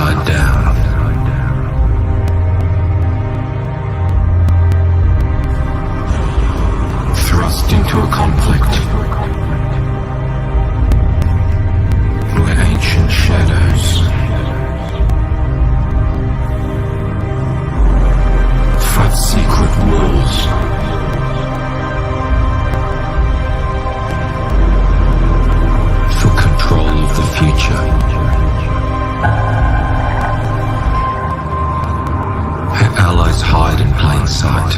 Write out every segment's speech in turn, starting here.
upside down. Thrust into a conflict where ancient shadows fight secret wars. For control of the future. Her allies hide in plain sight.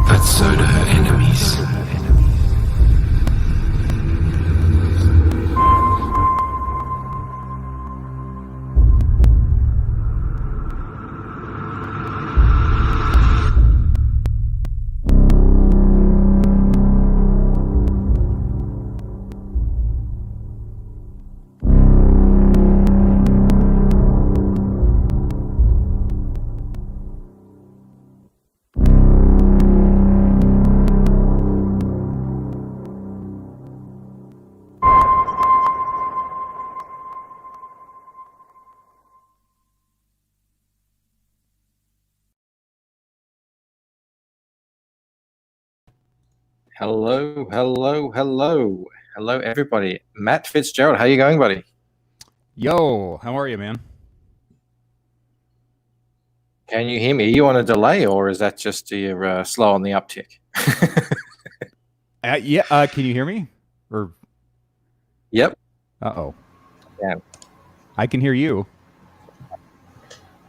But so do her enemies. Hello, everybody. Matt Fitzgerald, how you going, buddy? Yo, how are you, man? Can you hear me? Are you on a delay, or is that just you're slow on the uptick? Can you hear me? Or Yep. Uh-oh. Yeah. I can hear you.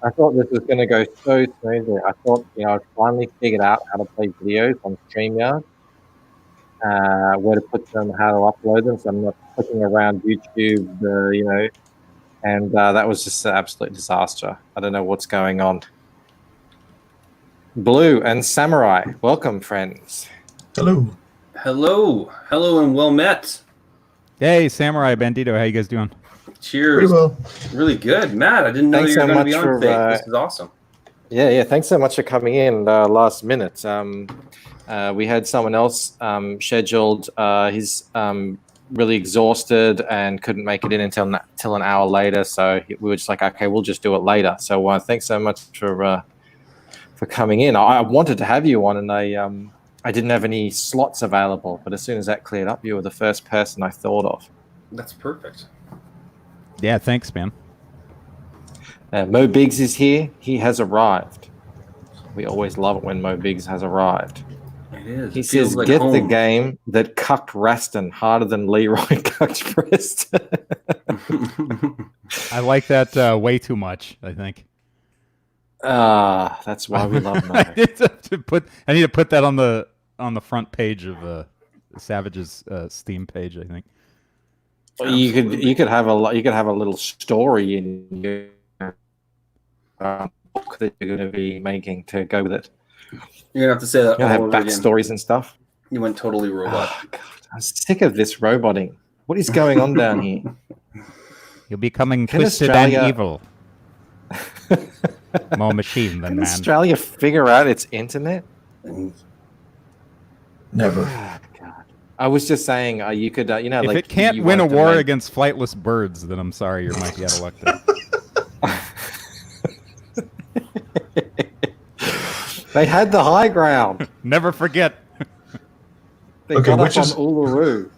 I thought this was going to go so smoothly. I thought, I'd finally figured out how to play videos on StreamYard, where to put them, how to upload them, so I'm not clicking around YouTube, and that was just an absolute disaster. I don't know what's going on. Blue and Samurai, welcome, friends. Hello, and well met. Hey, Samurai Bandito, how you guys doing? Cheers. Pretty well. Really good, Matt. I didn't know you were going to be on fake. This is awesome. Yeah. Thanks so much for coming in last minute. We had someone else scheduled. He's really exhausted and couldn't make it in until an hour later. So we were just like, okay, we'll just do it later. So thanks so much for coming in. I wanted to have you on, and I didn't have any slots available. But as soon as that cleared up, you were the first person I thought of. That's perfect. Yeah, thanks, man. Mo Biggs is here. He has arrived. We always love it when Mo Biggs has arrived. It is. He says, like, get home. The game that cucked Raston harder than Leroy cucked Preston. I like that way too much, I think. That's why we love Mo. I need to put that on the front page of Savage's Steam page, I think. You could have a little story in your book that you're going to be making to go with it. You're gonna have to say that. You're gonna have backstories and stuff. You went totally robot. Oh, God, I'm sick of this roboting. What is going on down here? You're becoming twisted and evil. More machine than man. Can Australia figure out its internet? Never. Oh, God. I was just saying, you could, if like, it can't win a war against flightless birds, then I'm sorry, you might get elected. They had the high ground. Never forget. They got up on Uluru.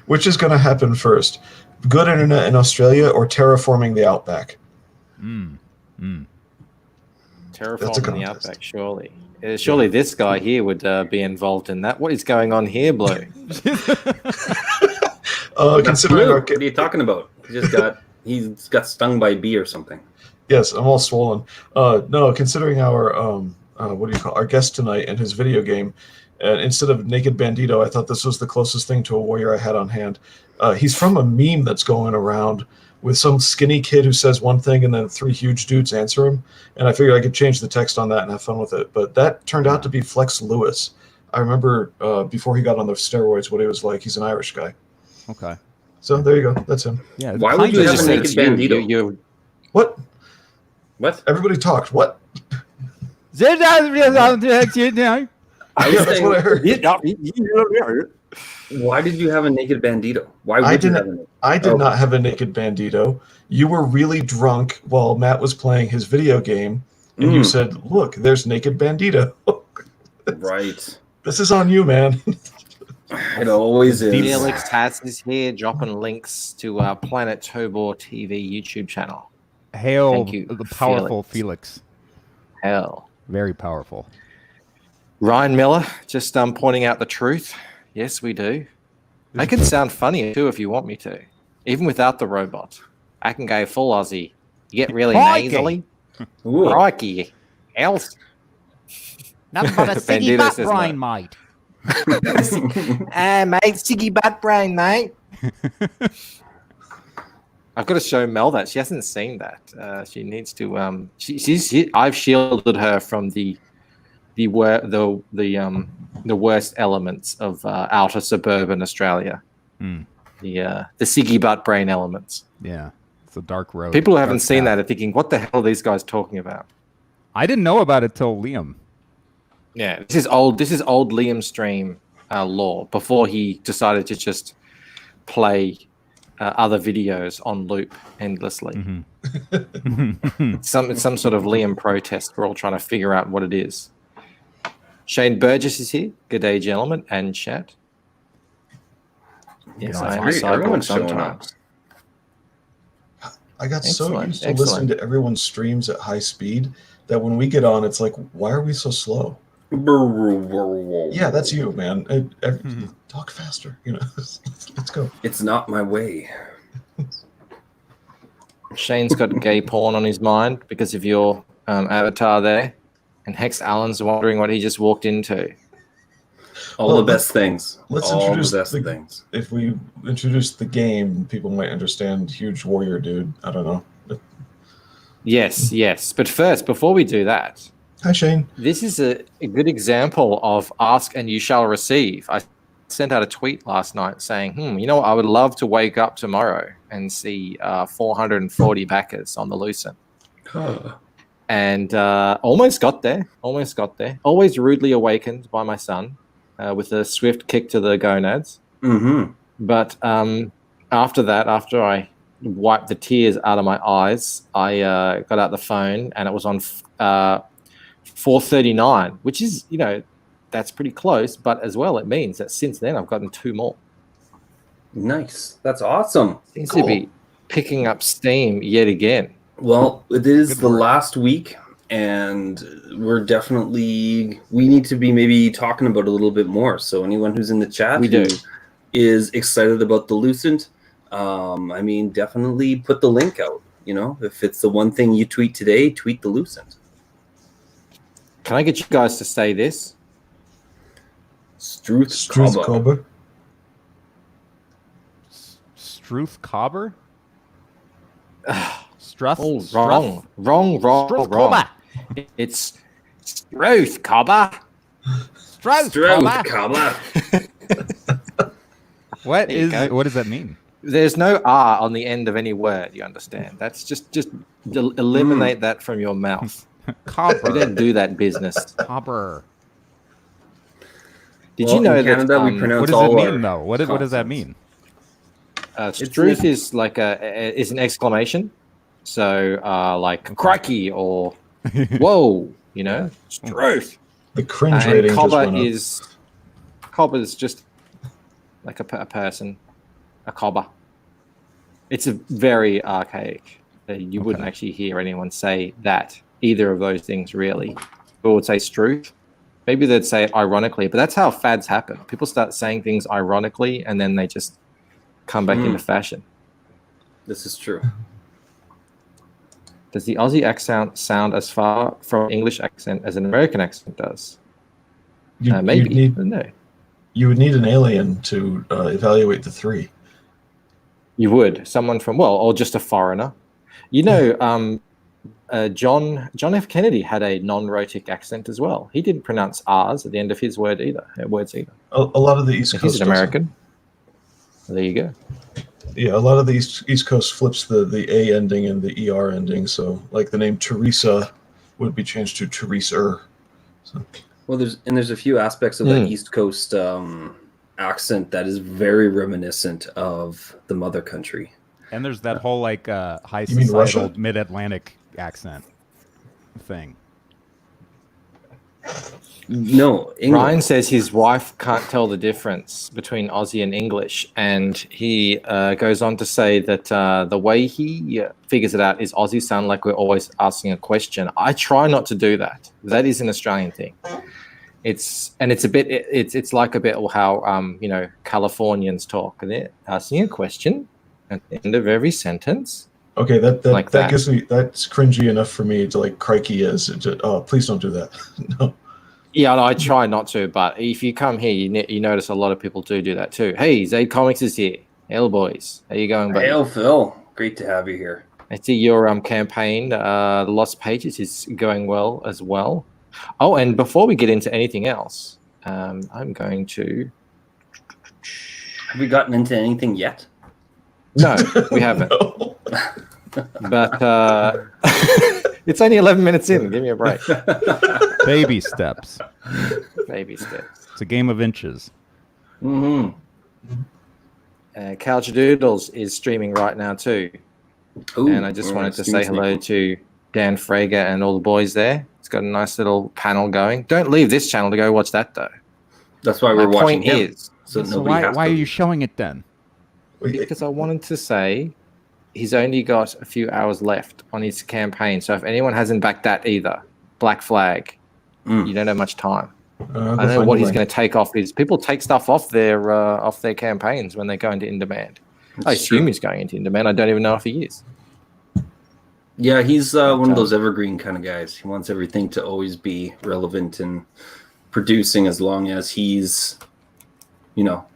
Which is going to happen first? Good internet in Australia or terraforming the outback? Terraforming the outback, surely. Surely this guy here would be involved in that. What is going on here, Blue? Considering What are you talking about? He's got stung by a bee or something. Yes, I'm all swollen. No, considering our our guest tonight and his video game, and instead of Naked Bandito, I thought this was the closest thing to a warrior I had on hand. He's from a meme that's going around with some skinny kid who says one thing and then three huge dudes answer him. And I figured I could change the text on that and have fun with it. But that turned out to be Flex Lewis. I remember before he got on the steroids what he was like. He's an Irish guy. Okay. So there you go. That's him. Yeah. Why would you have a Naked Bandito? What? What? Everybody talked. What? That's what I heard. Why did you have a naked bandito? Why would I you didn't. have a naked? I did Oh. not have a naked bandito. You were really drunk while Matt was playing his video game, and you said, "Look, there's naked bandito." Right. This is on you, man. It always is. Felix Taz is here, dropping links to Planet TOBOR TV YouTube channel. Hail Thank you, the powerful Felix. Hell. Very powerful. Ryan Miller, just pointing out the truth. Yes, we do. I can sound funny too if you want me to, even without the robot. I can go full Aussie. You get really Crikey. nasally. Ooh. Crikey. Else. Nothing but a Bandito ciggy butt says brain, no. mate. Mate, Siggy butt brain, mate. I've got to show Mel that. She hasn't seen that. She needs to. I've shielded her from the worst elements of outer suburban Australia. Mm. The Siggy butt brain elements. Yeah, it's a dark road. People who haven't dark seen path. that are thinking, "What the hell are these guys talking about?" I didn't know about it till Liam. Yeah, this is old Liam stream lore before he decided to just play other videos on loop endlessly. Mm-hmm. It's some sort of Liam protest. We're all trying to figure out what it is. Shane Burgess is here. Good day, gentlemen, and chat. Yes, I am a great. cyborg Everyone's showing sometimes. I got so Excellent, used to listening to everyone's streams at high speed that when we get on, it's like, why are we so slow? Yeah, that's you, man. Talk faster. Let's go. It's not my way. Shane's got gay porn on his mind because of your avatar there, and Hex Allen's wondering what he just walked into. All the best things. Let's All introduce the best the- things. If we introduce the game, people might understand huge warrior dude. I don't know. Yes. But first, before we do that, Hi, Shane. this is a good example of ask and you shall receive. I sent out a tweet last night saying, I would love to wake up tomorrow and see 440 backers on the Lucent. And almost got there. Always rudely awakened by my son with a swift kick to the gonads. Mm-hmm. But after that, after I wiped the tears out of my eyes, I got out the phone and it was on 439, which is, that's pretty close. But as well, it means that since then I've gotten 2 more. Nice. That's awesome. Seems to be picking up steam yet again. Well, it is Good the work. last week, and we need to be maybe talking about it a little bit more. So anyone who's in the chat We do. who is excited about the Lucent, definitely put the link out. If it's the one thing you tweet today, tweet the Lucent. Can I get you guys to say this? Struth Struth Kaba. Cobra. Struth Cobber? Struth? Oh, wrong. Struth Cobber. It's Struth Cobber. Struth Struth Cobber. Kaba. What There you go. What does that mean? There's no R on the end of any word, you understand? That's just eliminate that from your mouth. We Cobber. don't do that business. Cobber. Did Well, you know in Canada, that we pronounce What does all it our mean, though? What does that mean? Struth is like is an exclamation. So like crikey or whoa, Struth. The cringe And rating just cobber went up. cobber is just like a person, a cobber. It's a very archaic. You wouldn't actually hear anyone say that, either of those things really. People would say Struth. Maybe they'd say it ironically, but that's how fads happen. People start saying things ironically and then they just come back into fashion. This is true. Does the Aussie accent sound as far from English accent as an American accent does? Maybe. I don't know. You would need an alien to evaluate the 3. You would. Someone from, or just a foreigner. John F. Kennedy had a non-rhotic accent as well. He didn't pronounce R's at the end of his words either. A lot of the East Coast. He's an American. There you go. Yeah, a lot of the East Coast flips the A ending and the ER ending. So, like the name Teresa would be changed to Teresa. So. Well, there's a few aspects of that East Coast accent that is very reminiscent of the mother country. And there's that whole like high You mean societal Russia? mid-Atlantic accent thing. No, English. Ryan says his wife can't tell the difference between Aussie and English, and he goes on to say that the way he figures it out is Aussie sound like we're always asking a question. I try not to do that. That is an Australian thing. It's like a bit how Californians talk. They're asking a question at the end of every sentence. Okay, that Like that. gives me, that's cringy enough for me to like crikey as. Please don't do that. No. Yeah, I try not to, but if you come here, you notice a lot of people do that too. Hey, Zaid Comics is here. Hail, boys. How you going, buddy? Hail, Phil. Great to have you here. I see your campaign, the Lost Pages, is going well as well. Oh, and before we get into anything else, I'm going to... Have we gotten into anything yet? No, we haven't. No. But it's only 11 minutes in. Give me a break. Baby steps. Baby steps. It's a game of inches. Mm-hmm. Couch Doodles is streaming right now too. Ooh, And I just wanted to say hello to Dan Frager and all the boys there. It's got a nice little panel going. Don't leave this channel to go watch that though. That's why My we're watching point him. is, So So nobody has why to. are you showing it then? because I wanted to say he's only got a few hours left on his campaign. So if anyone hasn't backed that either, Black Flag, you don't have much time. I don't know what he's going to take off. People take stuff off their campaigns when they go into In Demand. I assume he's going into In Demand. I don't even know if he is. Yeah, he's one of those evergreen kind of guys. He wants everything to always be relevant and producing as long as he's, not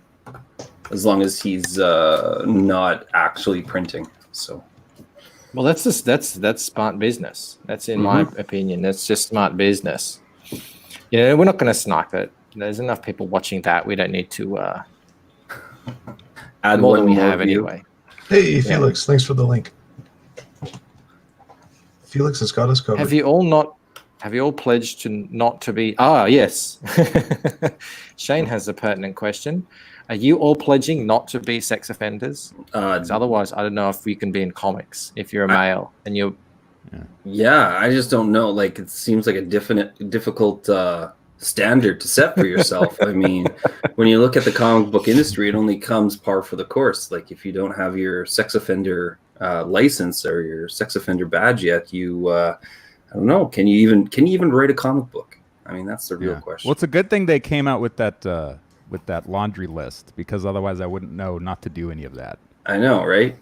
actually printing. So, Well, that's smart business. That's in my opinion. That's just smart business. We're not going to snipe it. There's enough people watching that. We don't need to add more one than we more have view. anyway. Hey, Felix, thanks for the link. Felix has got us covered. Have you all pledged to not to be? Ah, yes. Shane has a pertinent question. Are you all pledging not to be sex offenders? 'Cause otherwise, I don't know if you can be in comics if you're a male and you're. Yeah, I just don't know. Like, it seems like a difficult standard to set for yourself. I mean, when you look at the comic book industry, it only comes par for the course. Like, if you don't have your sex offender license or your sex offender badge yet, you I don't know. Can you even write a comic book? I mean, that's the real question. Well, it's a good thing they came out with that laundry list, because otherwise I wouldn't know not to do any of that. I know, right?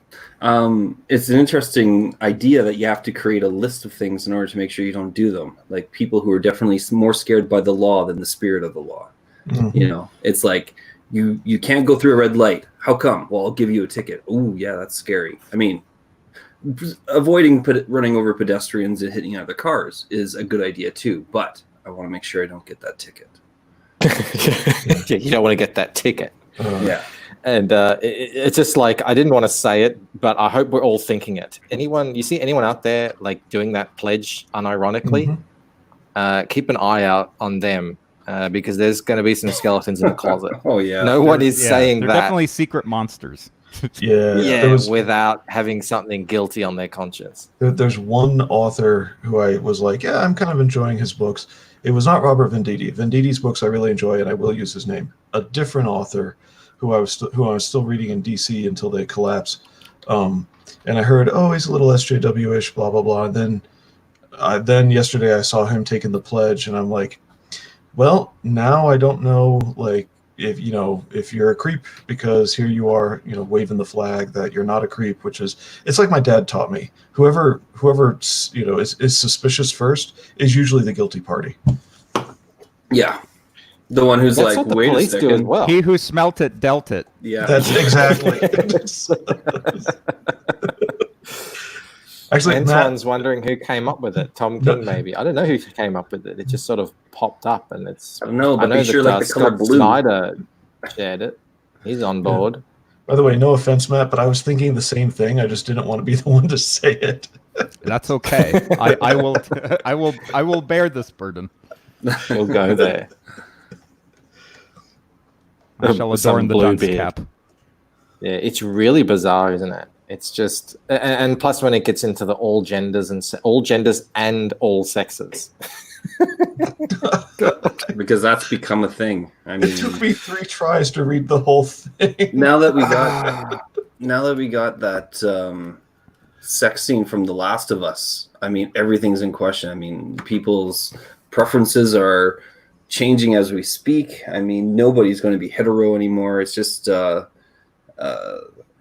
It's an interesting idea that you have to create a list of things in order to make sure you don't do them. Like people who are definitely more scared by the law than the spirit of the law. Mhm. It's like you can't go through a red light. How come? Well, I'll give you a ticket. Oh, yeah, that's scary. I mean, avoiding running over pedestrians and hitting other cars is a good idea too. But I want to make sure I don't get that ticket. Yeah, you don't want to get that ticket. Yeah. And it's just like, I didn't want to say it, but I hope we're all thinking it. You see anyone out there like doing that pledge unironically? Keep an eye out on them because there's going to be some skeletons in the closet. Oh, yeah. No one is saying they're that. definitely secret monsters. Yeah, without having something guilty on their conscience. There's one author who I was like, yeah, I'm kind of enjoying his books. It was not Robert Venditti. Venditti's books I really enjoy, and I will use his name. A different author who I was still reading in DC until they collapse. And I heard, oh, he's a little SJW-ish, blah blah blah. And then yesterday I saw him taking the pledge, and I'm like, well, now I don't know, like, if you're a creep, because here you are, waving the flag that you're not a creep, it's like my dad taught me. Whoever is suspicious first is usually the guilty party. Yeah. The one who's That's like, what the wait a police do as second. well. He who smelt it dealt it. Yeah. That's exactly. Actually, Antoine's wondering who came up with it. Tom King, maybe. I don't know who came up with it. It just sort of popped up, and it's. I don't know, but I know be sure that, like the color Scott blue. Snyder shared it. He's on board. By the way, no offense, Matt, but I was thinking the same thing. I just didn't want to be the one to say it. That's okay. I will bear this burden. We'll go there. I shall some adorn the blue dunce beard. cap. Yeah, it's really bizarre, isn't it? It's just, and plus when it gets into the all genders and all sexes. Because that's become a thing. I It took mean, me 3 tries to read the whole thing. now that we got that sex scene from The Last of Us, I mean, everything's in question. I mean, people's preferences are changing as we speak. I mean, nobody's going to be hetero anymore. It's just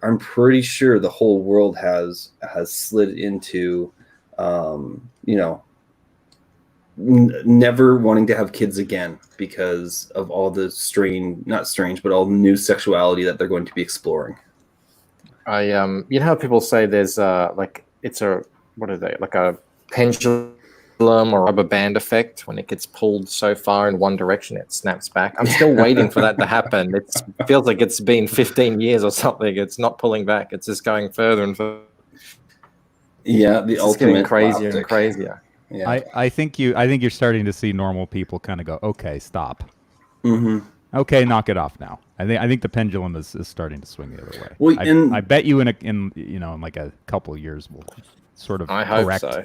I'm pretty sure the whole world has slid into never wanting to have kids again because of all the all the new sexuality that they're going to be exploring. You know how people say there's like it's a what are they like a pendulum or rubber band effect when it gets pulled so far in one direction it snaps back. I'm still waiting for that to happen. It feels like it's been 15 years or something. It's not pulling back. It's just going further and further. Yeah, the It's ultimate getting crazier plastic. and crazier. Yeah. I think you're starting to see normal people kind of go, okay, stop. Mm-hmm. Okay, knock it off now. I think the pendulum is starting to swing the other way. Well, I bet you in like a couple of years we'll sort of I hope correct. so.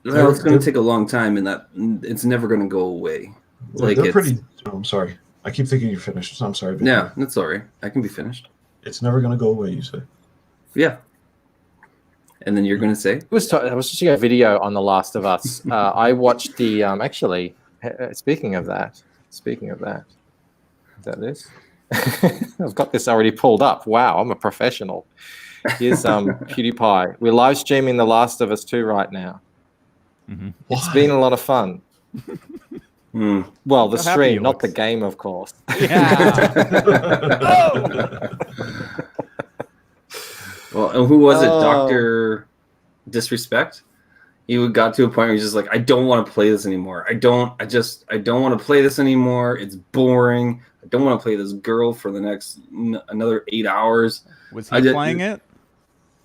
Well, it's going to take a long time, and that it's never going to go away. They're pretty. Oh, I'm sorry. I keep thinking you're finished. So I'm sorry. Victor. Yeah, that's all right. I can be finished. It's never going to go away, you say. Yeah. And then you're going to say? I was watching a video on The Last of Us. I watched the actually. Speaking of that, is that this? I've got this already pulled up. Wow, I'm a professional. Here's PewDiePie. We're live streaming The Last of Us 2 right now. Mm-hmm. It's been a lot of fun. Well, the How happy he stream, not looks. the game, of course. Yeah. Well, and who was it? Dr. Disrespect? He got to a point where he's just like, I don't want to play this anymore. I don't want to play this anymore. It's boring. I don't want to play this girl for the next another 8 hours. Was he playing it?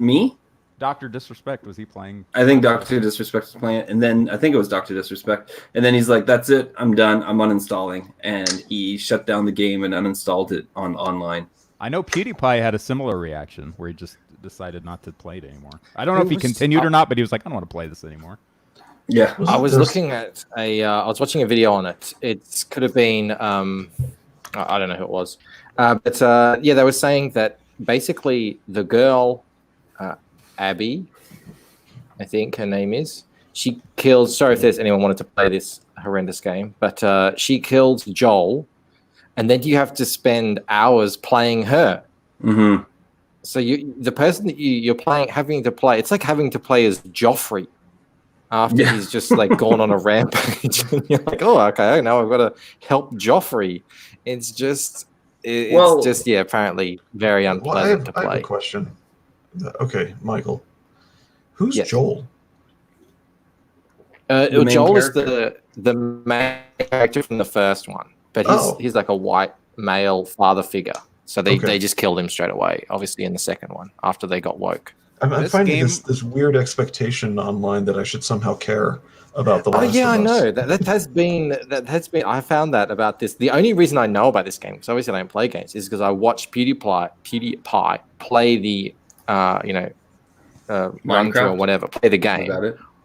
Me? Dr. Disrespect, was he playing? I think Dr. Disrespect was playing it, and then I think it was Dr. Disrespect, and then he's like, "That's it, I'm done. I'm uninstalling," and he shut down the game and uninstalled it online. I know PewDiePie had a similar reaction where he just decided not to play it anymore. I don't know if he continued or not, but he was like, "I don't want to play this anymore." Yeah, I was looking at I was watching a video on it. It could have been I don't know who it was, but yeah, they were saying that basically the girl. Abby, I think her name is. She killed. Sorry if there's anyone wanted to play this horrendous game, but she killed Joel, and then you have to spend hours playing her. Mm-hmm. So the person that you're playing, having to play, it's like having to play as Joffrey after he's just like gone on a rampage, and you're like, oh, okay, now I've got to help Joffrey. It's just, apparently very unpleasant to play. I have a question. Okay, Michael. Who's Yes. Joel? Joel is the main character from the first one, but he's like a white male father figure. So they just killed him straight away, obviously in the second one, after they got woke. I'm finding this weird expectation online that I should somehow care about the Last of Us. I know. That has been I found that about this. The only reason I know about this game, because obviously I don't play games, is because I watched PewDiePie play the run through or whatever, play the game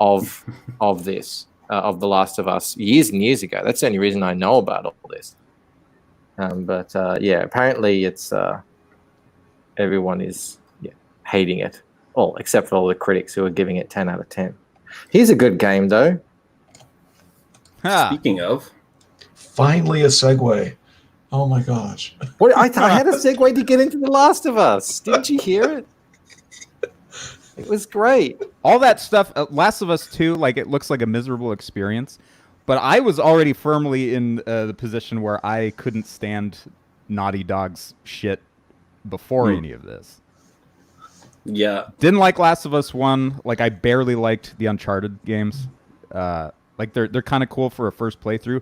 of of The Last of Us years and years ago. That's the only reason I know about all this. But apparently it's everyone is hating it. Well, except for all the critics who are giving it 10 out of 10. Here's a good game though. Speaking of, finally a segue. Oh my gosh! What I had a segue to get into The Last of Us. Didn't you hear it? It was great. All that stuff, Last of Us 2, like it looks like a miserable experience, but I was already firmly in the position where I couldn't stand Naughty Dog's shit before any of this. Yeah. Didn't like Last of Us 1. Like I barely liked the Uncharted games. Like they're kind of cool for a first playthrough,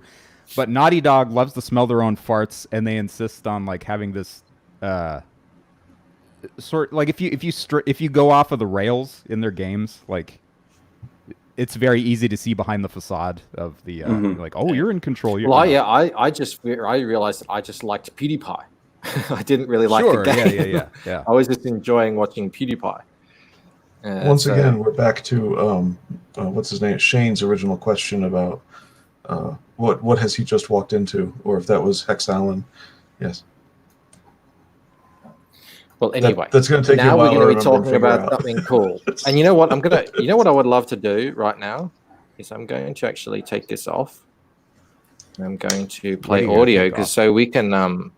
but Naughty Dog loves to smell their own farts, and they insist on like having this sort like if you go off of the rails in their games, like it's very easy to see behind the facade of the like, oh, you're in control. You're Well, I realized that I just liked PewDiePie. I didn't really like the game. Yeah. I was just enjoying watching PewDiePie. Once again, we're back to what's his name? Shane's original question about what has he just walked into, or if that was Hex Allen. Yes. Well, anyway, that's going to take you a while. Now we're going to be talking about something cool. And you know what? You know what I would love to do right now is I'm going to actually take this off. I'm going to play audio so we can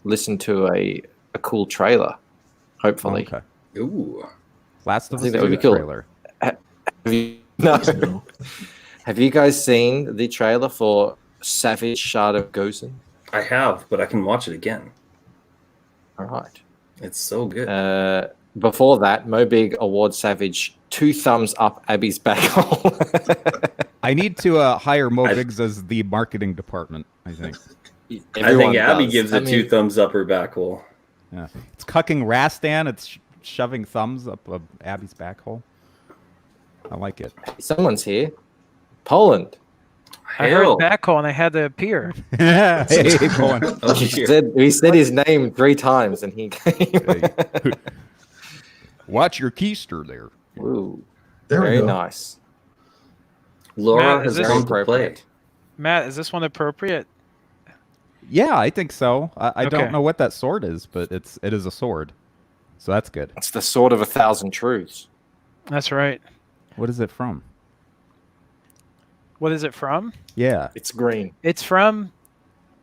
listen to a cool trailer. Hopefully. Okay. Ooh. Last of I Us think that would be cool. trailer. No. Have you guys seen the trailer for Savage Shard of Gozen? I have, but I can watch it again. All right. It's so good. Before that, Mobig awards Savage 2 thumbs up Abby's back hole. I need to hire Mobigs as the marketing department, I think. I think Abby gives it 2 thumbs up her back hole. Yeah. It's cucking Rastan. It's shoving thumbs up Abby's back hole. I like it. Someone's here. Poland. I heard backhaul and I had to appear. Hey, Poland. We said his name 3 times and he came. Watch your keister there. Ooh, there very we go. Nice. Laura Matt, has come to play. Matt, is this one appropriate? Yeah, I think so. I Okay. don't know what that sword is, but it is a sword, so that's good. It's the sword of 1,000 truths. That's right. What is it from? What is it from? Yeah, It's green. It's from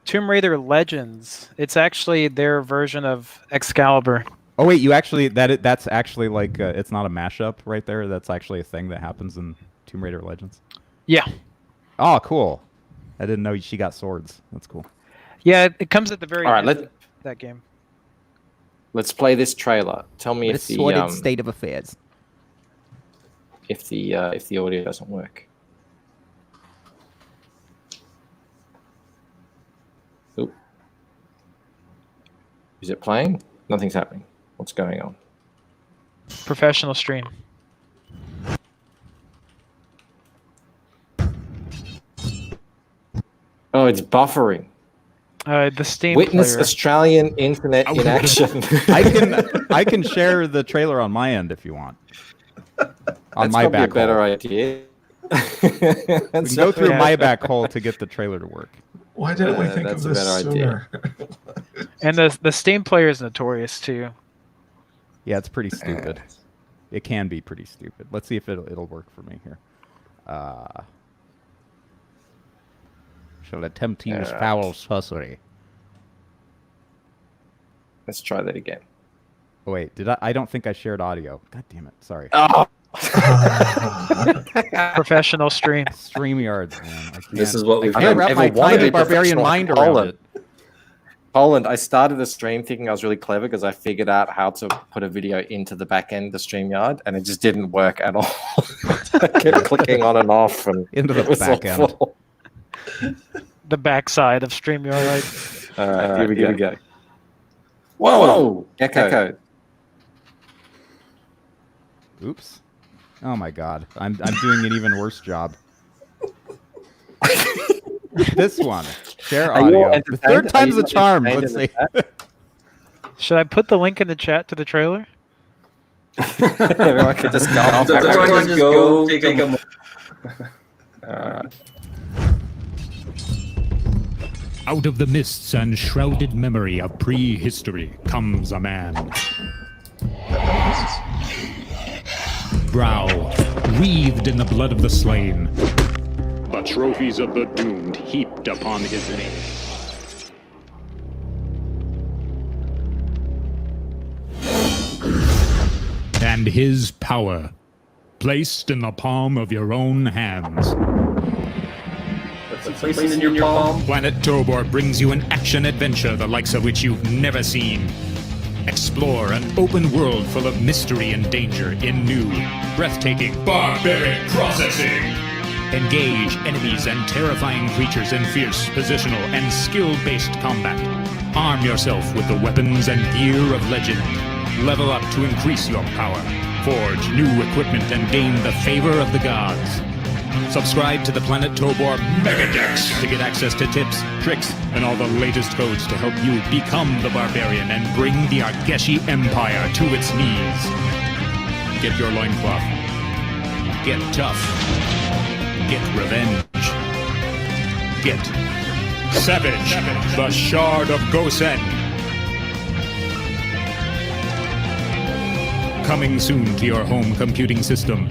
Tomb Raider Legends. It's actually their version of Excalibur. Oh wait, you actually that's actually like it's not a mashup right there. That's actually a thing that happens in Tomb Raider Legends. Yeah. Oh, cool. I didn't know she got swords. That's cool. Yeah, it comes at the very All right, end of that game. Let's play this trailer. Tell me if the state of affairs. if the audio doesn't work. Oop. Is it playing? Nothing's happening. What's going on? Professional stream. Oh, it's buffering. The Steam Witness player. Australian internet in action. I can share the trailer on my end if you want. On That's my probably back a better hole. idea. We can go through my back hole to get the trailer to work. Why didn't we think of that's a this better sooner? And the Steam player is notorious too. Yeah, it's pretty stupid. It can be pretty stupid. Let's see if it'll work for me here. Shall attempt to use foul sorcery. Let's try that again. Oh, wait, I don't think I shared audio. God damn it. Sorry. Oh. Professional stream. StreamYards, man. I can't, This is what we've I can't done. wrap my Ever wanted tiny a barbarian professional mind around Poland. it. Poland, I started the stream thinking I was really clever because I figured out how to put a video into the back end of the StreamYard, and it just didn't work at all. I kept clicking on and off, and Into the it was back end. awful. The backside of StreamYard. All right, here we go. Whoa! Echo. Oops. Oh my god. I'm doing an even worse job. This one. Share Are you all audio. The entertained? third Are time's you a charm. entertained Let's in see. the chat? Should I put the link in the chat to the trailer? Everyone could just go off. Everyone just go take a Out of the mists and shrouded memory of prehistory comes a man. Brow wreathed in the blood of the slain. The trophies of the doomed heaped upon his name. And his power, placed in the palm of your own hands. place in your palm. Planet TOBOR brings you an action-adventure the likes of which you've never seen. Explore an open world full of mystery and danger in new, breathtaking, barbaric processing. Engage enemies and terrifying creatures in fierce, positional, and skill-based combat. Arm yourself with the weapons and gear of legend. Level up to increase your power. Forge new equipment and gain the favor of the gods. Subscribe to the Planet TOBOR Megadex to get access to tips, tricks, and all the latest codes to help you become the barbarian and bring the Argeshi Empire to its knees. Get your loincloth. Get tough. Get revenge. Get savage. The Shard of Gosen. Coming soon to your home computing system.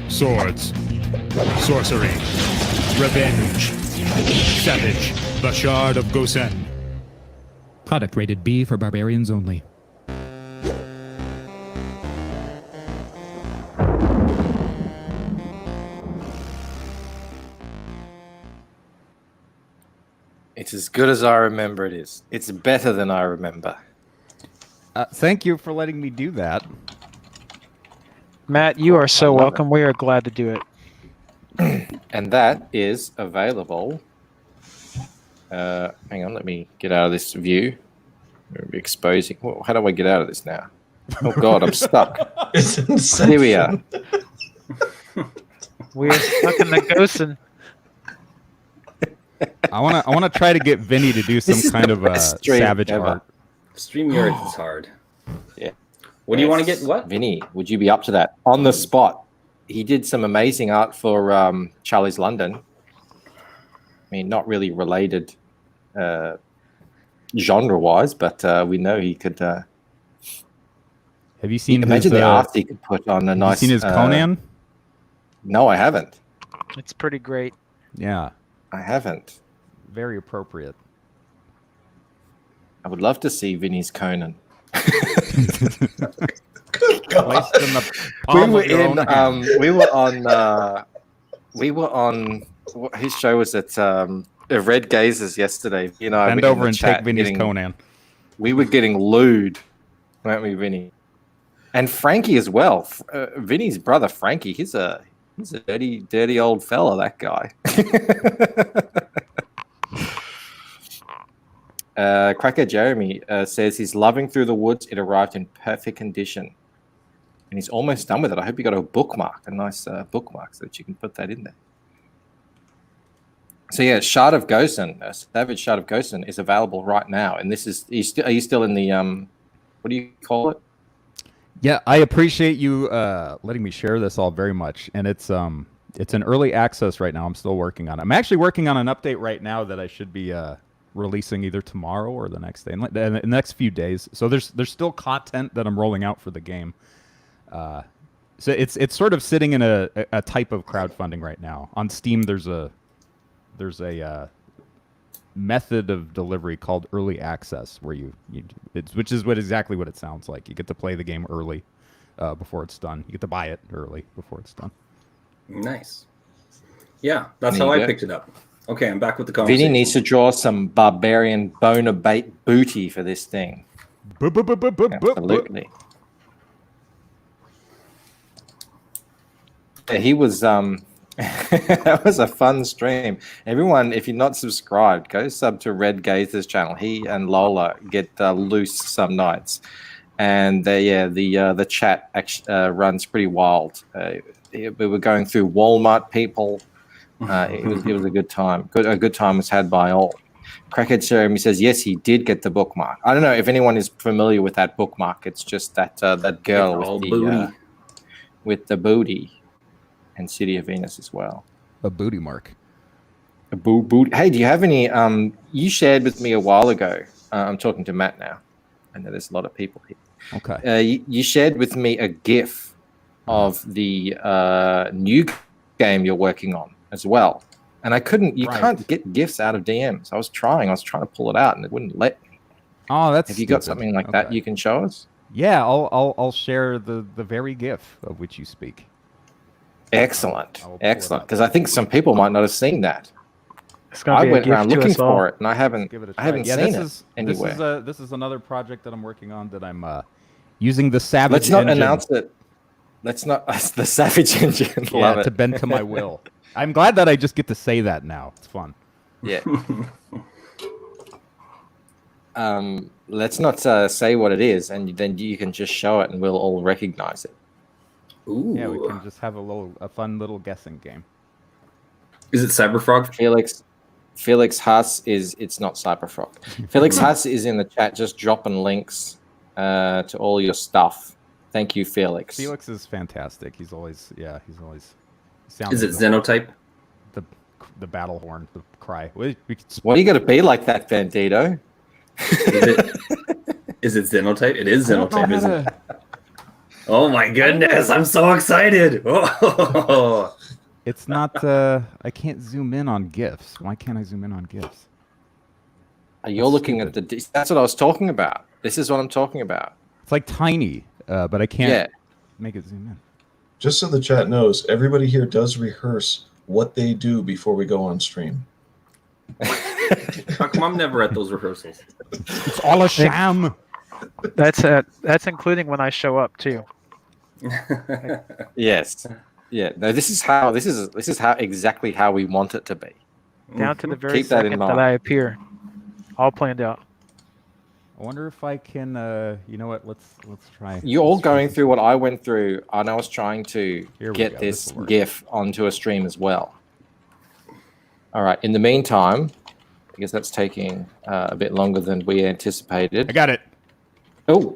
Swords. Sorcery. Revenge. Savage. The Shard of Gosen. Product rated B for barbarians only. It's as good as I remember it is. It's better than I remember. Thank you for letting me do that. Matt, you are so welcome. We are glad to do it. And that is available. Hang on, let me get out of this view. We're exposing. Well, how do I get out of this now? Oh God, I'm stuck. It's insane. Here we are. We are stuck in the Gosen. I wanna try to get Vinny to do some This is kind the of best stream savage ever. art. StreamYard is hard. Yeah. What do you want to get? What? Vinny, would you be up to that? On the spot. He did some amazing art for Charlie's London. I mean, not really related genre-wise, but we know he could. Have you seen imagine his, the art he could put on a nice. Have you seen his Conan? No, I haven't. It's pretty great. Yeah, I haven't. very appropriate. I would love to see Vinny's Conan. Placed in the palm of your own hand. we were on whose show was it? Red Gazers yesterday. You know, Bend over and take Vinny's Conan. We were getting lewd, weren't we, Vinny? And Frankie as well. Vinny's brother Frankie. He's a dirty old fella. That guy. Cracker Jeremy says he's loving Through the Woods. It arrived in perfect condition. And he's almost done with it. I hope you got a bookmark, a nice bookmark, so that you can put that in there. So yeah, Shard of Gosen, Savage Shard of Gosen is available right now. And this is, are you still in the, what do you call it? Yeah, I appreciate you letting me share this all very much. And it's an early access right now. I'm still working on it. I'm actually working on an update right now that I should be releasing either tomorrow or the next day, in the next few days. So there's still content that I'm rolling out for the game. So it's sort of sitting in a type of crowdfunding right now. On Steam, there's a method of delivery called early access, where which is exactly what it sounds like. You get to play the game early before it's done. You get to buy it early before it's done. Nice. Yeah, that's how I picked it up. Okay, I'm back with the conversation. Vinny needs to draw some barbarian boner bait booty for this thing. Absolutely. Yeah, he was that was a fun stream. Everyone, if you're not subscribed, go sub to Red Gazer's channel. He and Lola get loose some nights, and the chat actually runs pretty wild. We were going through Walmart people. It was a good time. A good time was had by all. Crackhead Jeremy says yes, he did get the bookmark. I don't know if anyone is familiar with that bookmark. It's just that girl with the booty, and City of Venus as well. A booty mark. A booty. Hey, do you have any? You shared with me a while ago. I'm talking to Matt now. I know there's a lot of people here. Okay. You shared with me a GIF of the new game you're working on as well, and I couldn't. You can't get GIFs out of DMs. I was trying to pull it out, and it wouldn't let me. Oh, that's. Have you got something like that you can show us? Yeah, I'll share the very GIF of which you speak. Excellent, because I think some people might not have seen that. I went around looking for it, and I haven't seen it anywhere. This is another project that I'm working on that I'm using the Savage. Let's not engine. announce it. Let's not. The Savage engine. Love it. To bend to my will. I'm glad that I just get to say that now. It's fun. Yeah. let's not say what it is, and then you can just show it, and we'll all recognize it. Ooh. Yeah, we can just have a fun little guessing game. Is it Cyberfrog? Felix Haas it's not Cyberfrog. Felix Haas is in the chat, just dropping links to all your stuff. Thank you, Felix. Felix is fantastic. He's always Is it Xenotype? The battle horn, the cry. Why you got to be like that, Bandito? Is it Xenotype? It is Xenotype, isn't it? Oh my goodness! I'm so excited. Oh. It's not. I can't zoom in on GIFs. Why can't I zoom in on GIFs? You're looking at the. That's what I was talking about. This is what I'm talking about. It's like tiny, but I can't make it zoom in. Just so the chat knows, everybody here does rehearse what they do before we go on stream. How come I'm never at those rehearsals? It's all a sham. That's including when I show up too. Yes. Yeah. No. This is how exactly how we want it to be. Down to the very Keep that in second mind. that I appear, all planned out. I wonder if I can. You know what? Let's try. You're all going through what I went through, and I was trying to Here we get go. this This'll work. GIF onto a stream as well. All right. In the meantime, I guess that's taking a bit longer than we anticipated. I got it. Oh,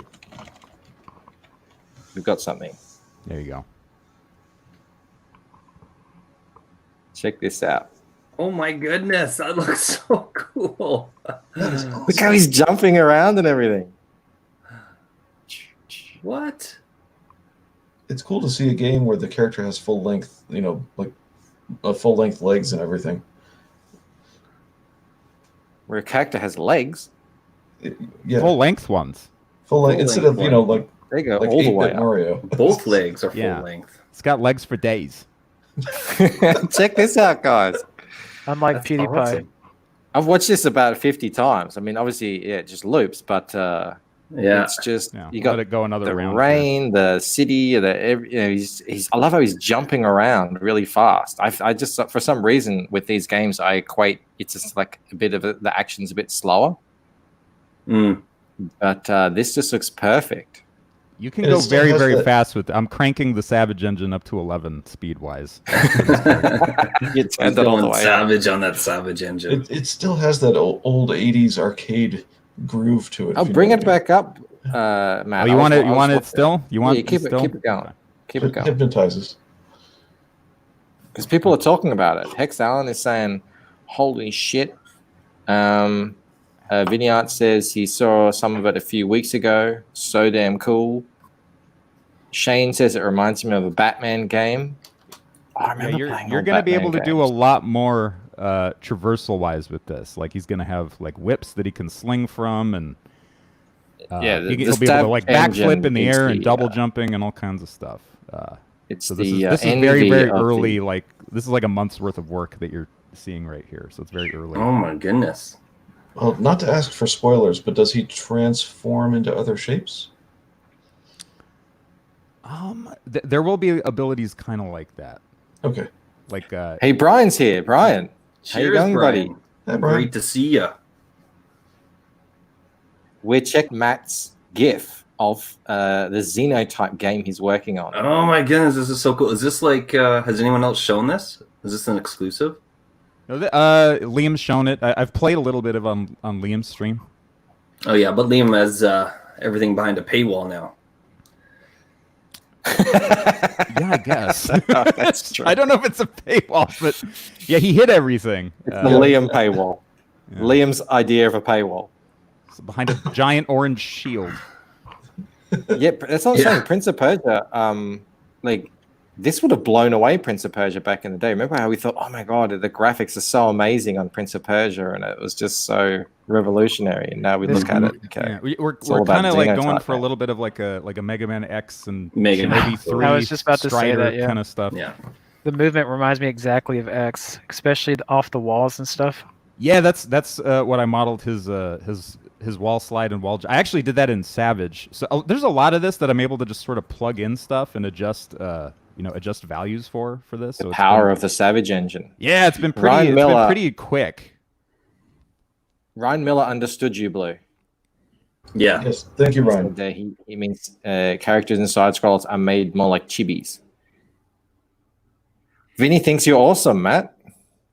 we've got something. There you go. Check this out. Oh my goodness, that looks so cool. Look how he's jumping around and everything. What? It's cool to see a game where the character has full length, like full length legs and everything. Where a character has legs. Yeah, Full length ones. full length instead of length like There you go, like all the 8-bit way up. Mario. Both legs are full Yeah. length. It's got legs for days. Check this out, guys. Unlike That's PewDiePie. awesome. I've watched this about 50 times. I mean, obviously, yeah, it just loops, but Yeah. it's just Yeah, you let got it go another the round. rain, the city, he's. I love how he's jumping around really fast. I just for some reason with these games I equate it's just like a bit of the action's a bit slower, Mm. but this just looks perfect. You can And it go still very, has very that- fast with. I'm cranking the Savage engine up to 11 speed wise. You He's turned it all the going way up. savage on that Savage engine. It still has that old 80s arcade groove to it. Oh, if you bring know it what I mean. back up, Matt. Oh, you want it? You want it still? You want? Yeah, keep it. still? Keep it going. Keep it going. Hypnotizes. Because people are talking about it. Hex Allen is saying, "Holy shit!" Vinyard says he saw some of it a few weeks ago. So damn cool. Shane says it reminds him of a Batman game. Oh, I Yeah, remember you're playing you're old going to be Batman able to do a games. lot more traversal wise with this. Like he's going to have like whips that he can sling from, and Yeah, the he'll be able to stab like engine backflip in the is air and the, double jumping and all kinds of stuff. It's So the this is very envy very of early. the- Like this is like a month's worth of work that you're seeing right here. So it's very early. Oh my goodness. Well, not to ask for spoilers, but does he transform into other shapes? There will be abilities kind of like that. Okay. Like Hey, Brian's here. Brian, how you Cheers, going, buddy? Brian. Hi, Brian. Great to see you. We're checking Matt's GIF of the Xenotype game he's working on. Oh my goodness, this is so cool. Is this like, has anyone else shown this? Is this an exclusive? Liam's shown it. I've played a little bit of on Liam's stream. Oh yeah, but Liam has everything behind a paywall now. Yeah, I guess. That's true. I don't know if it's a paywall, but yeah, he hit everything. It's the Liam paywall. Yeah. Liam's idea of a paywall. It's behind a giant orange shield. Yep, that's what I'm saying. Prince of Persia, like this would have blown away Prince of Persia back in the day. Remember how we thought, oh my god, the graphics are so amazing on Prince of Persia, and it was just so revolutionary. And now we look at it. Okay, Yeah, we're all about kind of like going Xenotype for a now. little bit of like a Mega Man X and Mega Man. maybe 3 I was just about to say Strider that, yeah. kind of stuff. Yeah. The movement reminds me exactly of X, especially off the walls and stuff. Yeah, that's what I modeled his wall slide and wall. I actually did that in Savage. So there's a lot of this that I'm able to just sort of plug in stuff and adjust adjust values for this. So the it's power been- of the Savage engine. Yeah, it's been Ryan pretty Miller- pretty quick. Ryan Miller understood you, Blue. Yeah. Yes, thank you, Ryan. And, he means characters in side scrolls are made more like chibis. Vinny thinks you're awesome, Matt.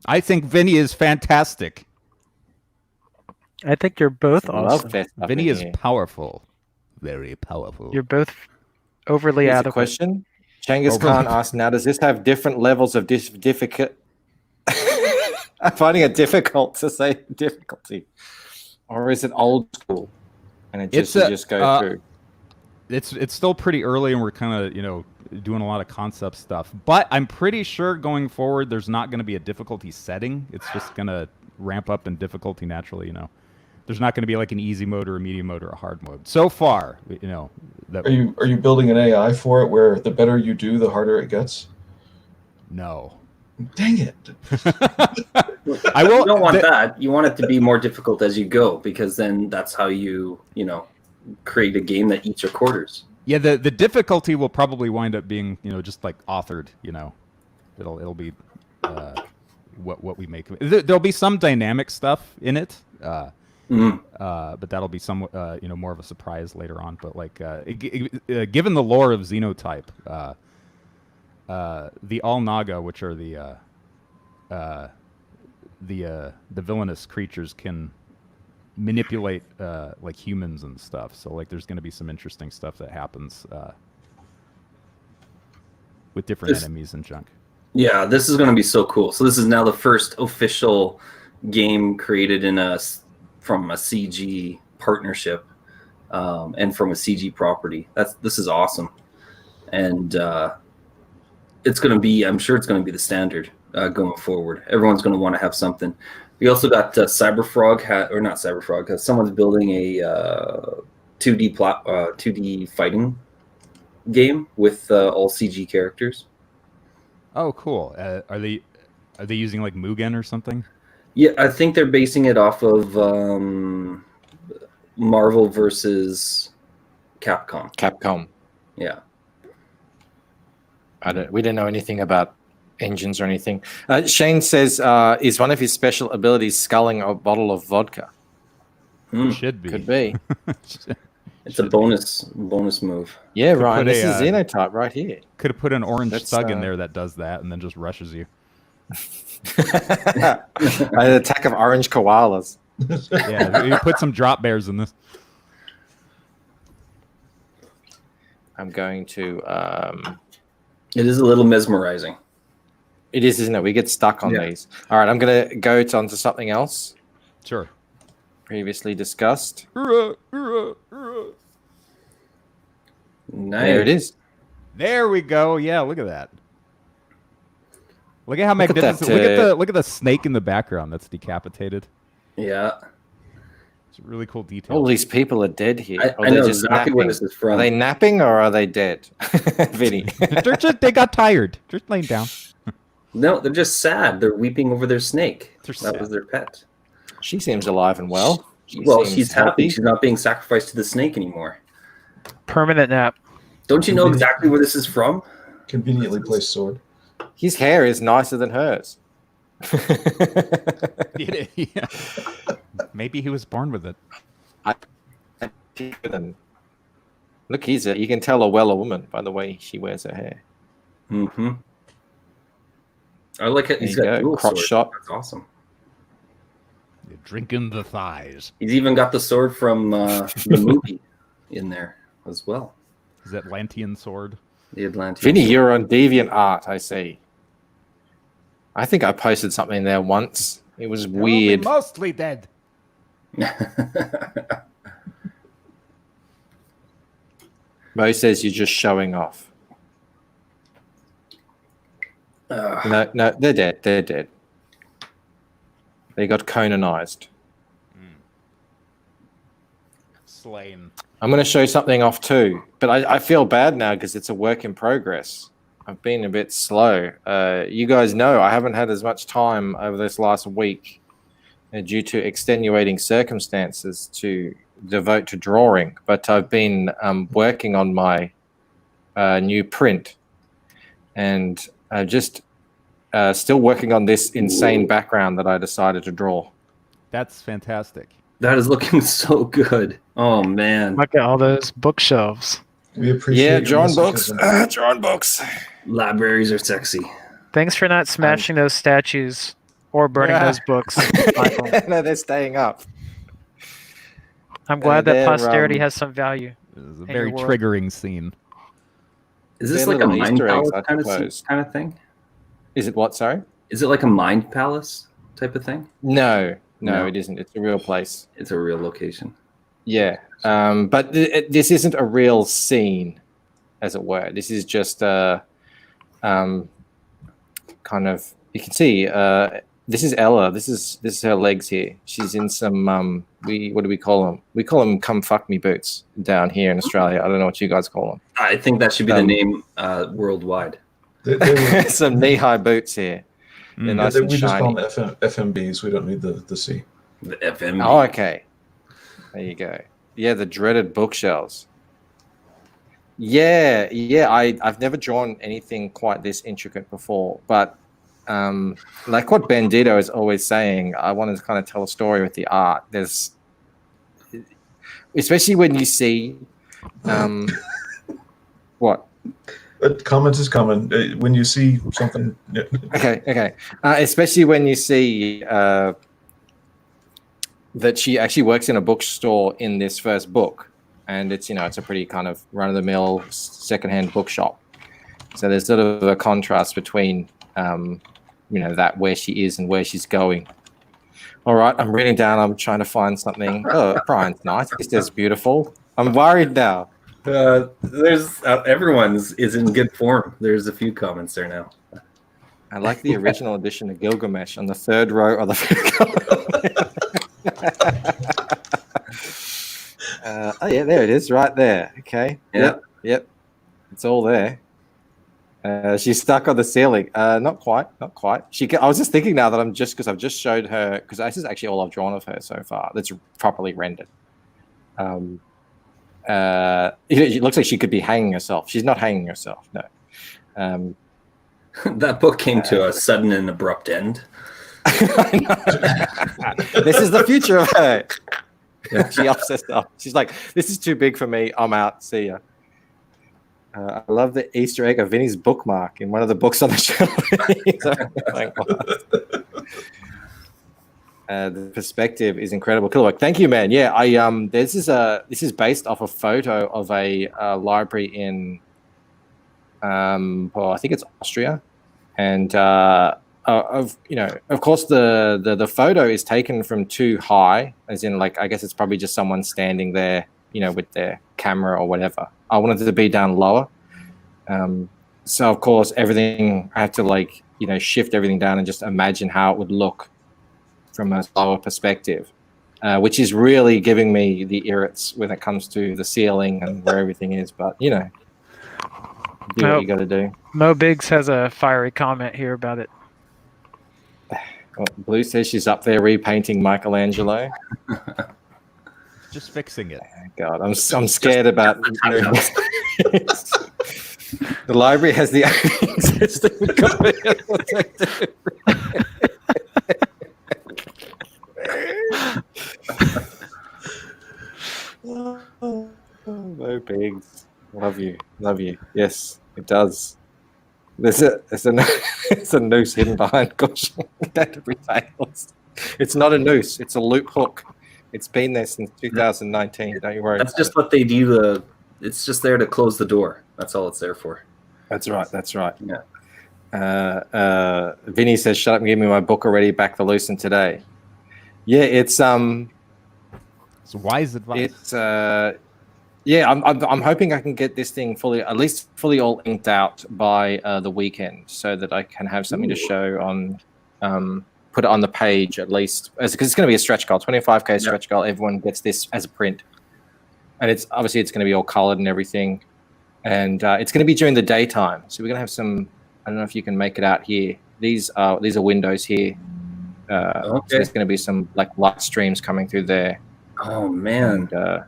I think Vinny is fantastic. I think you're both I love awesome. that stuff Vinny in is here. powerful. Very powerful. You're both overly Here's a adequate. question. Genghis Overly- Khan asks, now does this have different levels of difficult? I'm finding it difficult to say difficulty. Or is it old school? And it just, It's you a- just go through. It's still pretty early, and we're kind of doing a lot of concept stuff. But I'm pretty sure going forward, there's not going to be a difficulty setting. It's just going to ramp up in difficulty naturally. There's not going to be like an easy mode or a medium mode or a hard mode. So far, that Are you building an AI for it where the better you do, the harder it gets? no. Dang it! I will. You don't want that. You want it to be more difficult as you go, because then that's how you create a game that eats your quarters. Yeah, the difficulty will probably wind up being just like authored. It'll be what we make. There'll be some dynamic stuff in it. But that'll be somewhat, more of a surprise later on. But like, given the lore of Xenotype, the All Naga, which are the villainous creatures, can manipulate like humans and stuff. So like, there's going to be some interesting stuff that happens with different enemies and junk. Yeah, this is going to be so cool. So this is now the first official game created from a CG partnership and from a CG property. This is awesome, and it's going to be. I'm sure it's going to be the standard going forward. Everyone's going to want to have something. We also got Cyberfrog, or not Cyberfrog. Someone's building a 2D fighting game with all CG characters. Oh, cool. Are they using like Mugen or something? Yeah, I think they're basing it off of Marvel versus Capcom. Capcom. Yeah. We didn't know anything about engines or anything. Shane says, is one of his special abilities sculling a bottle of vodka? Should be. Could be. It's a bonus move. Yeah, Could Ryan, put this a, is Xenotype right here. Could have put an orange That's, thug in there that does that and then just rushes you. An attack of orange koalas. Yeah, you put some drop bears in this. I'm going to... It is a little mesmerizing. It is, isn't it? We get stuck on these. All right, I'm going to go on to something else. Sure. Previously discussed. Nice. There it is. There we go. Yeah, look at that. Look at how Look at magnificent. that, Look at the snake in the background that's decapitated. Yeah. It's a really cool detail. All these people are dead here. I know exactly where this is from. Are they napping or are they dead? Vinny. They got tired. Just laying down. No, they're just sad. They're weeping over their snake. They're That was sad. their pet. She seems alive and well. Well, seems she's happy. She's not being sacrificed to the snake anymore. Permanent nap. Don't you know exactly where this is from? Conveniently placed sword. His hair is nicer than hers. Yeah. Maybe he was born with it. Look, you can tell a woman by the way she wears her hair. Mm-hmm. I like it. He's There got you go. dual Crotch sword. shot. That's awesome. You're drinking the thighs. He's even got the sword from the movie in there as well. His Atlantean sword. The Atlantean. Vinny, you're on DeviantArt, I see. I think I posted something there once. It was weird. Mostly dead. Mo says you're just showing off. No, they're dead. They're dead. They got Conanized. Slain. I'm going to show something off too, but I feel bad now because it's a work in progress. I've been a bit slow. You guys know I haven't had as much time over this last week due to extenuating circumstances to devote to drawing, but I've been working on my new print and just still working on this insane background that I decided to draw. That's fantastic. That is looking so good. Oh man, Look at all those bookshelves. We appreciate Yeah, your drawn books. masochism. Drawn books. libraries are sexy. Thanks for not smashing those statues or burning Yeah. those books, Michael. No, they're staying up. I'm glad that they're, posterity has some value. It was a In very your world. triggering scene. Is this They're like a little mind Easter eggs, palace I suppose. kind of thing? Is it what? Sorry. Is it like a mind palace type of thing? No, No. it isn't. It's a real place. It's a real location. Yeah, but this isn't a real scene, as it were. This is just a kind of. You can see. This is Ella. This is her legs here. She's in some. What do we call them? We call them "come fuck me" boots down here in Australia. I don't know what you guys call them. I think that should be the name worldwide. They were, Some knee-high boots here. They're nice we and just call shiny. them FMBs. We don't need the C. The FM. Oh, okay. There you go. Yeah, the dreaded bookshelves. Yeah. I've never drawn anything quite this intricate before, but like what Bandito is always saying, I want to kind of tell a story with the art. There's, especially when you see, what? Comment is common. When you see something, Okay. Especially when you see that she actually works in a bookstore in this first book, and it's it's a pretty kind of run-of-the-mill secondhand bookshop. So there's sort of a contrast between that where she is and where she's going. All right, I'm reading down. I'm trying to find something. Oh, Brian's nice. This is beautiful. I'm worried now. There's everyone's is in good form. There's a few comments there now. I like the original edition of Gilgamesh on the third row of the fifth column. Oh yeah, there it is, right there. Okay. Yep. It's all there. She's stuck on the ceiling. Not quite. I was just thinking now that because I've just showed her, because this is actually all I've drawn of her so far that's properly rendered. It looks like she could be hanging herself. She's not hanging herself. No. That book came to a sudden and abrupt end. This is the future of her. She ups herself. She's like, "This is too big for me. I'm out. See ya." I love the Easter egg of Vinny's bookmark in one of the books on the shelf. The perspective is incredible. Cool work. Thank you, man. Yeah, this is based off a photo of a library in I think it's Austria, and of course the photo is taken from too high, as in like I guess it's probably just someone standing there, with their camera or whatever. I wanted it to be down lower, so of course everything I have to shift everything down and just imagine how it would look from a lower perspective, which is really giving me the irrits when it comes to the ceiling and where everything is. But do what you got to do. Mo Biggs has a fiery comment here about it. Well, Blue says she's up there repainting Michelangelo. Just fixing it. God, I'm scared about the library has the only existing copy. No Pigs. Love you. Yes, it does. There's a noose hidden behind caution. It's not a noose. It's a loop hook. It's been there since 2019. Don't you worry. That's just what they do. It's just there to close the door. That's all it's there for. That's right. Yeah. Vinny says, "Shut up and give me my book already. Back the loosen today." Yeah, it's wise advice. It's I'm hoping I can get this thing fully all inked out by the weekend, so that I can have something to show on, put it on the page at least, because it's going to be a stretch goal, 25K stretch goal. Everyone gets this as a print, and it's going to be all colored and everything, and it's going to be during the daytime. So we're going to have some. I don't know if you can make it out here. These are windows here. So there's going to be some light streams coming through there. Oh man. And,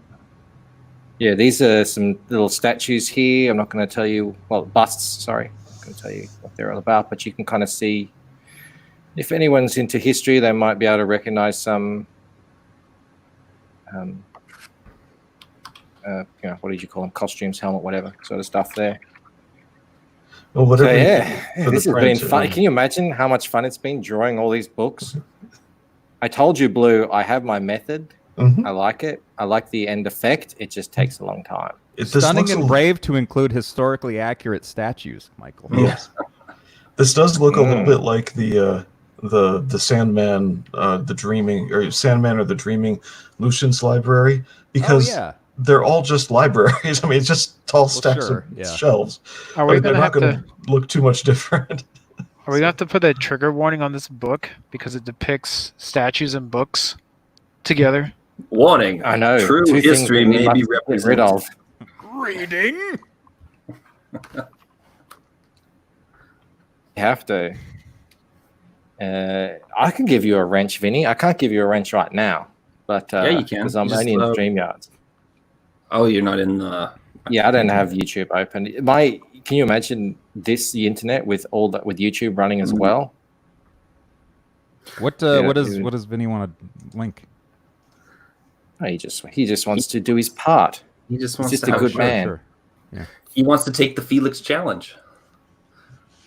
these are some little statues here. I'm not going to tell you, busts, sorry. I'm not going to tell you what they're all about, but you can kind of see, if anyone's into history, they might be able to recognize some what did you call them? Costumes, helmet, whatever sort of stuff there. Well, So whatever. this has been fun. Can you imagine how much fun it's been drawing all these books? I told you, Blue, I have my method. Mhm. I like it. I like the end effect. It just takes a long time. This Stunning looks and brave to include historically accurate statues, Michael. Yes. This does look a little bit like the Sandman, the Dreaming, or Sandman or the Dreaming Lucian's library, because they're all just libraries. I mean, it's just tall stacks of shelves. Are we They're going not going to look too much different. Are we going to have to put a trigger warning on this book because it depicts statues and books together? Warning. I know. True history may be represented. Rid of. Reading. You have to. I can give you a wrench, Vinny. I can't give you a wrench right now, but yeah, you can. because I'm only in StreamYard. Oh, you're not in the. Yeah, I don't have YouTube open. Can you imagine the internet with with YouTube running as well? What does Vinny want to link? Oh, he just wants to do his part. He just He's wants just to a have good fun. man. Sure. Yeah. He wants to take the Felix challenge.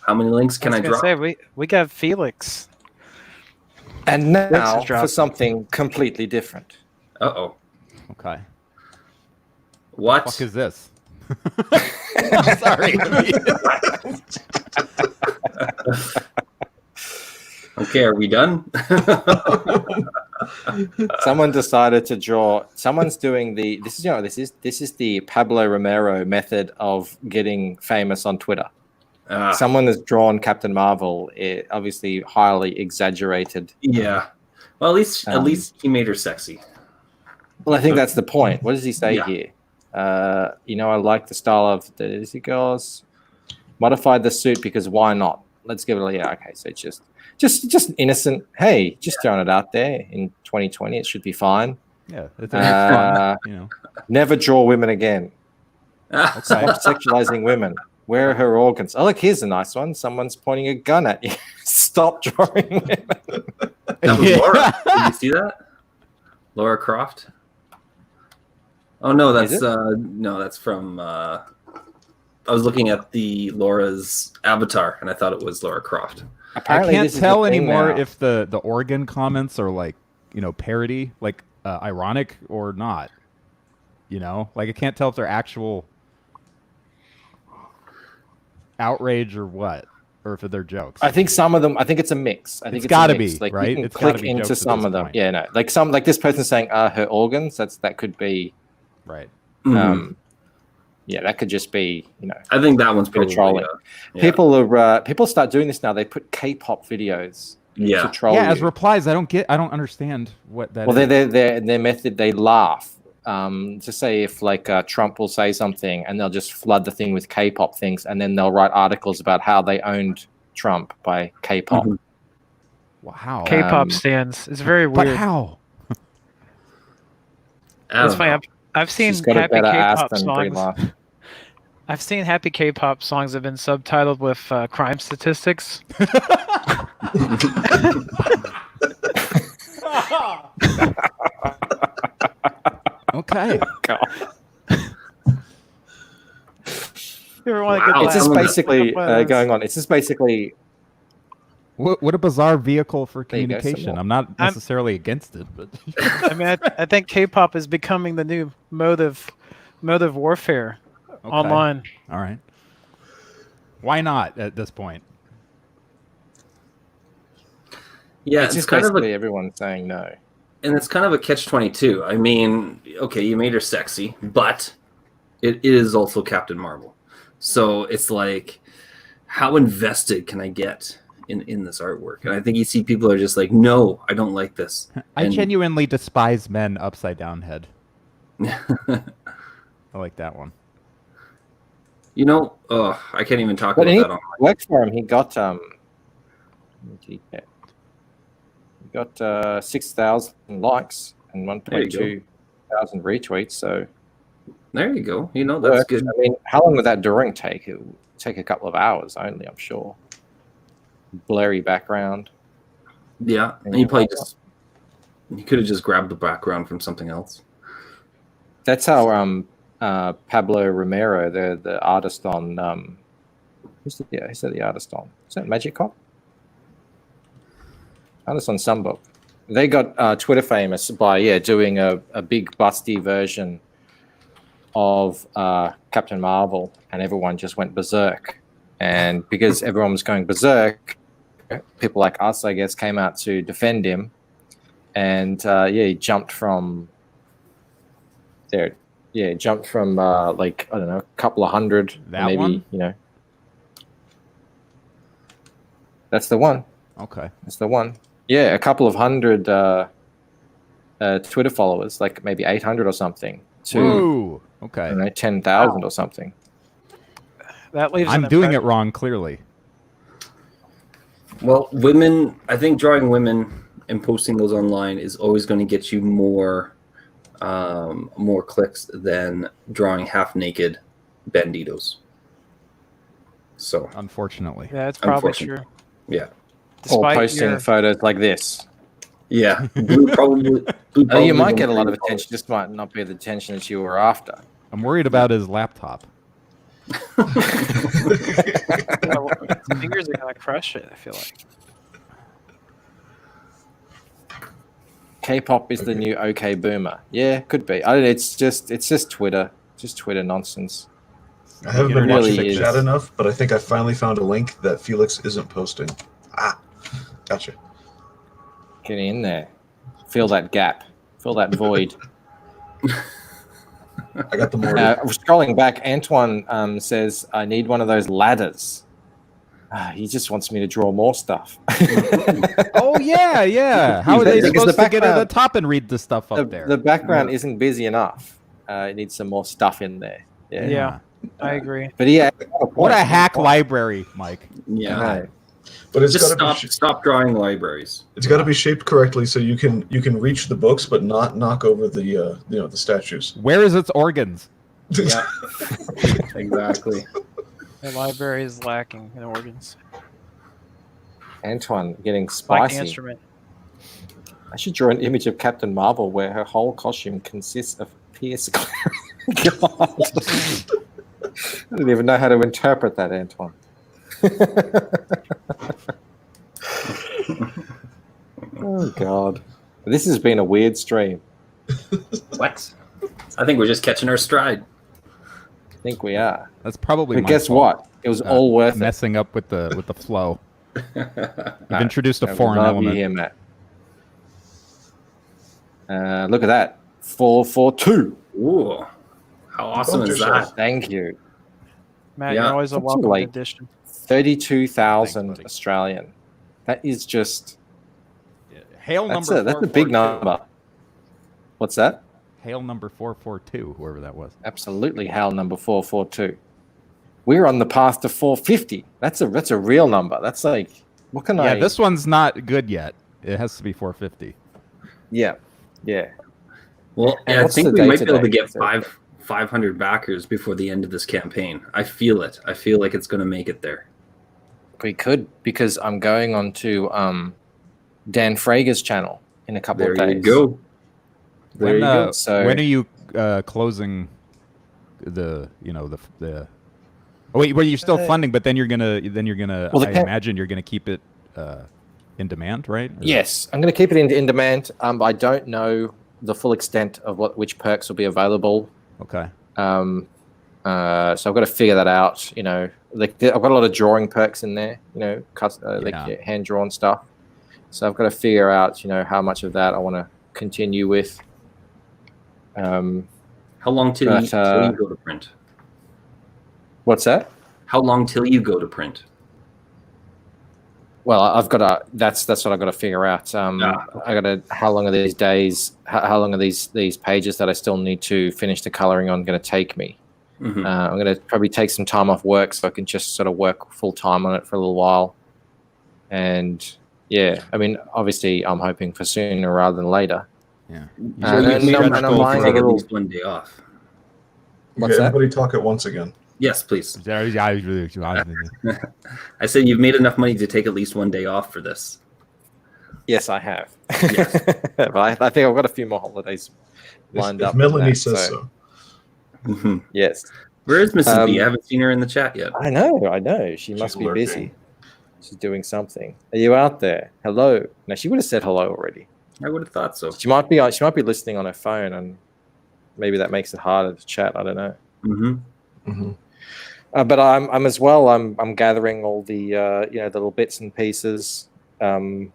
How many links can I drop? We got Felix. And now for something completely different. Uh-oh. Okay. What? The fuck is this? I'm sorry. Okay, are we done? Someone decided to draw. Someone's doing this is the Pablo Romero method of getting famous on Twitter. Someone has drawn Captain Marvel, obviously highly exaggerated. Yeah. Well, at least he made her sexy. Well, I think that's the point. What does he say here? I like the style of the girls. Modified the suit because why not? Let's give it a okay. So it's just innocent. Hey, just throwing it out there in 2020. It should be fine. Yeah, it's fun, Never draw women again. Okay. Stop sexualizing women. Where are her organs? Oh, look, here's a nice one. Someone's pointing a gun at you. Stop drawing women. That was Laura. Did you see that? Laura Croft. Oh no, that's from. I was looking at the Laura's avatar, and I thought it was Laura Croft. Apparently I can't tell anymore now. if the organ comments are like parody, like ironic or not. I can't tell if they're actual outrage or what, or if they're jokes. I think some of them. I think it's a mix. I think it's gotta a mix. be like, right. You can It's click gotta be into jokes some at of this them. point. Yeah, no. Like this person saying her organs. That could be Right. Yeah, that could just be I think that one's probably trolling. People start doing this now. They put K-pop videos to troll you. As replies. I don't understand what that. Well, is. their method. They laugh. To say if Trump will say something, and they'll just flood the thing with K-pop things, and then they'll write articles about how they owned Trump by K-pop. Mm-hmm. Wow. K-pop stands. It's very weird. But how? It's funny. I've seen happy K-pop songs. I've seen happy K-pop songs that have been subtitled with crime statistics. Okay. It's just basically going on. It's just basically. What a bizarre vehicle for There you go, some communication. more. I'm not necessarily against it, but I mean, I think K-pop is becoming the new mode of warfare online. All right. Why not at this point? Yeah, It's just kind of basically everyone saying no. And it's kind of a catch-22. I mean, okay, you made her sexy, but it is also Captain Marvel. So it's like, how invested can I get in this artwork? And I think you see people are just like, no, I don't like this. I genuinely despise men upside down head. I like that one. I can't even talk But about he that on worked for him. He got what did he get? He got 6,000 likes and 1.2 thousand retweets. So There you go. That's good. I mean, how long would that drawing take? It would take a couple of hours only, I'm sure. Blurry background. Yeah, and you could have just grabbed the background from something else. That's how Pablo Romero, the artist on who's the artist on? Is that Magic Cop? Artist on some book. They got Twitter famous by doing a big busty version of Captain Marvel, and everyone just went berserk. And because everyone was going berserk, people like us, I guess, came out to defend him. And he jumped from there. Yeah, jumped from like, I don't know, a couple of hundred, That maybe, one? you know. That's the one. Okay. That's the one. Yeah, a couple of hundred Twitter followers, like maybe 800 or something, to Whoa. Okay. I don't know, 10,000 or something. That leaves. I'm doing it wrong, clearly. Well, women, I think drawing women and posting those online is always going to get you more clicks than drawing half-naked banditos. So, Unfortunately. Yeah, it's probably true. yeah. Or posting photos like this. Yeah. Blue probably You might get a lot of attention, just might not be the attention that you were after. I'm worried about his laptop. His fingers are gonna crush it, I feel like. K-pop is the new OK Boomer. Yeah, could be. I don't know, it's just Twitter. Just Twitter nonsense. I haven't been really watching the is. chat enough, but I think I finally found a link that Felix isn't posting. Gotcha. Get in there. Fill that gap. Fill that void. I got the more. Scrolling back, Antoine says, I need one of those ladders. He just wants me to draw more stuff. Oh, yeah. How are they supposed to get to the top and read the stuff up there? The background isn't busy enough. It needs some more stuff in there. Yeah, I agree. But yeah, what a hack library, Mike. Yeah. But it's Just got to stop drawing libraries. It's got to be shaped correctly so you can reach the books, but not knock over the the statues. Where is its organs? Yeah, exactly. The library is lacking in organs. Antoine getting Like the spicy. instrument. I should draw an image of Captain Marvel where her whole costume consists of pierced God. I don't even know how to interpret that, Antoine. Oh God, this has been a weird stream. What? I think we're just catching our stride. I think we are. That's probably. But my guess fault. what? It was all worth it. Messing up with the flow. I've introduced a I foreign love element. You here, Matt. Look at that. 442. Ooh, how awesome is that? Thank you. Matt, Yeah. you're always a Something welcome like- addition. 32,000 Thanks, buddy. Australian. That is just Hail that's number. a big 442. number. What's that? Hail number 442, whoever that was. Absolutely, HAL number 442. We're on the path to 450. That's a real number. That's like, what can I? Yeah, this one's not good yet. It has to be 450. Yeah. Well, And yeah, I what's think the we might be able to day-to-day? get 500 backers before the end of this campaign. I feel it. I feel like it's going to make it there. We could, because I'm going on to Dan Frager's channel in a couple There of days. you go. There you go. So when are you closing the Oh wait, well you're still funding, but then you're gonna Well, I imagine you're gonna keep it in demand, right? Or- Yes, I'm going to keep it in demand. I don't know the full extent of which perks will be available. Okay. So I've got to figure that out. You know, like I've got a lot of drawing perks in there. You know, hand drawn stuff. So I've got to figure out, how much of that I want to continue with. How long till you go to print? What's that? How long till you go to print? Well, I've got to. That's what I've got to figure out. I got to. How long are these days? How long are these pages that I still need to finish the coloring on going to take me? Mm-hmm. I'm going to probably take some time off work so I can just sort of work full time on it for a little while. And yeah, I mean, obviously, I'm hoping for sooner rather than later. Yeah. And I'm lying a take at little. least one day off. What's Okay, that? everybody talk at once again. Yes, please. I I said you've made enough money to take at least one day off for this. Yes, I have. Yes. But I think I've got a few more holidays lined If up. Melanie than that, says so. Yes. Where is Mrs. B? I haven't seen her in the chat yet. I know. She must be busy. She's doing something. Are you out there? Hello. No, she would have said hello already. I would have thought so. She might be listening on her phone, and maybe that makes it harder to chat. I don't know. But I'm as well. I'm gathering all the the little bits and pieces for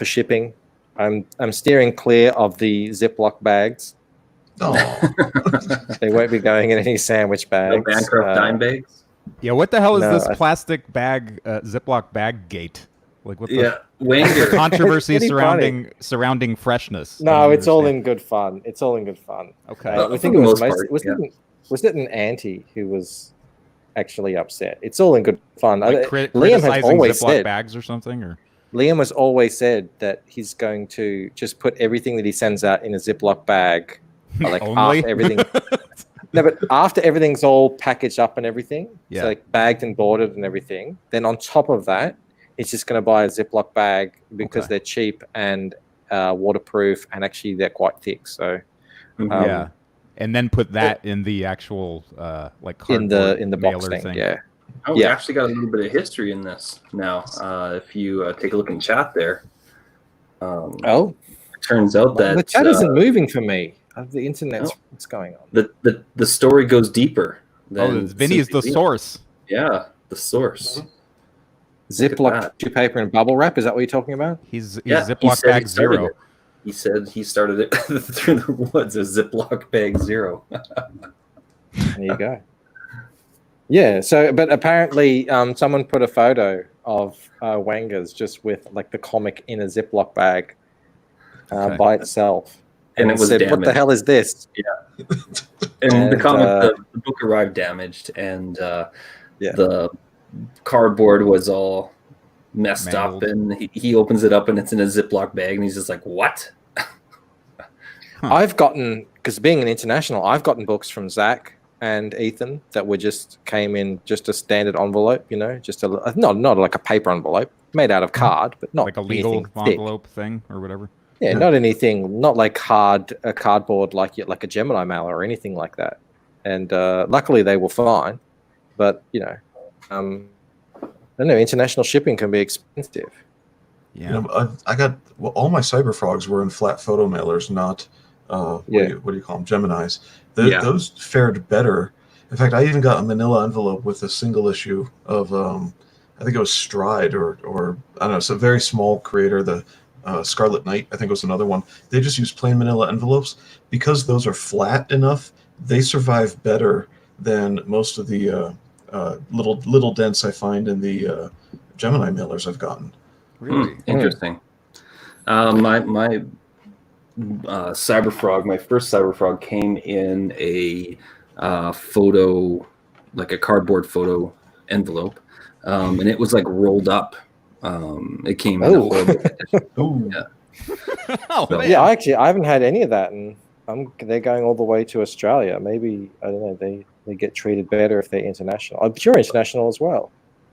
shipping. I'm steering clear of the Ziploc bags. Oh. They won't be going in any sandwich bags. No bankrupt dime bags. Yeah, what the hell is this plastic bag, Ziploc bag gate? Like what? Wenger. Controversy surrounding freshness. No, it's all in good fun. Okay. I think it was it an auntie who was actually upset? It's all in good fun. Like Liam has always Ziploc said bags or something, or Liam has always said that he's going to just put everything that he sends out in a Ziploc bag. Like after everything. No, but after everything's all packaged up and everything, so like bagged and boarded and everything, then on top of that, he's just going to buy a Ziploc bag because they're cheap and waterproof, and actually they're quite thick. So and then put that in the actual like cardboard in the box mailer thing. We actually got a little bit of history in this now. If you take a look in chat there. It turns out that the chat isn't moving for me. The internet's what's going on. The story goes deeper. Vinny is the source. Yeah, the source. Ziploc tissue paper and bubble wrap. Is that what you're talking about? He's Ziploc bag zero. He said he started it through the woods as Ziploc bag zero. There you go. Yeah. So, but apparently, someone put a photo of Wangers just with like the comic in a Ziploc bag by itself. And it was said, damaged. What the hell is this? Yeah. And the comic, the book arrived damaged, and the cardboard was all messed up, and he opens it up, and it's in a Ziploc bag, and he's just like, what? I've gotten, because being an international, I've gotten books from Zach and Ethan that were came in just a standard envelope, just not like a paper envelope made out of card, but not like a legal envelope thing or whatever. Yeah, not anything, not like cardboard like a Gemini mailer or anything like that. And luckily they were fine. But, I don't know, international shipping can be expensive. Yeah. I got, all my Cyber Frogs were in flat photo mailers, not, what do you call them, Geminis. Those fared better. In fact, I even got a manila envelope with a single issue of, I think it was Stride or I don't know, it's a very small creator, the Scarlet Knight, I think was another one. They just use plain manila envelopes. Because those are flat enough, they survive better than most of the little dents I find in the Gemini mailers I've gotten. Really interesting. My Cyberfrog, my first Cyberfrog came in a photo, like a cardboard photo envelope, and it was like rolled up. It came in a horrible. I haven't had any of that, and they're going all the way to Australia. Maybe I don't know. They get treated better if they're international. I'm sure international as well.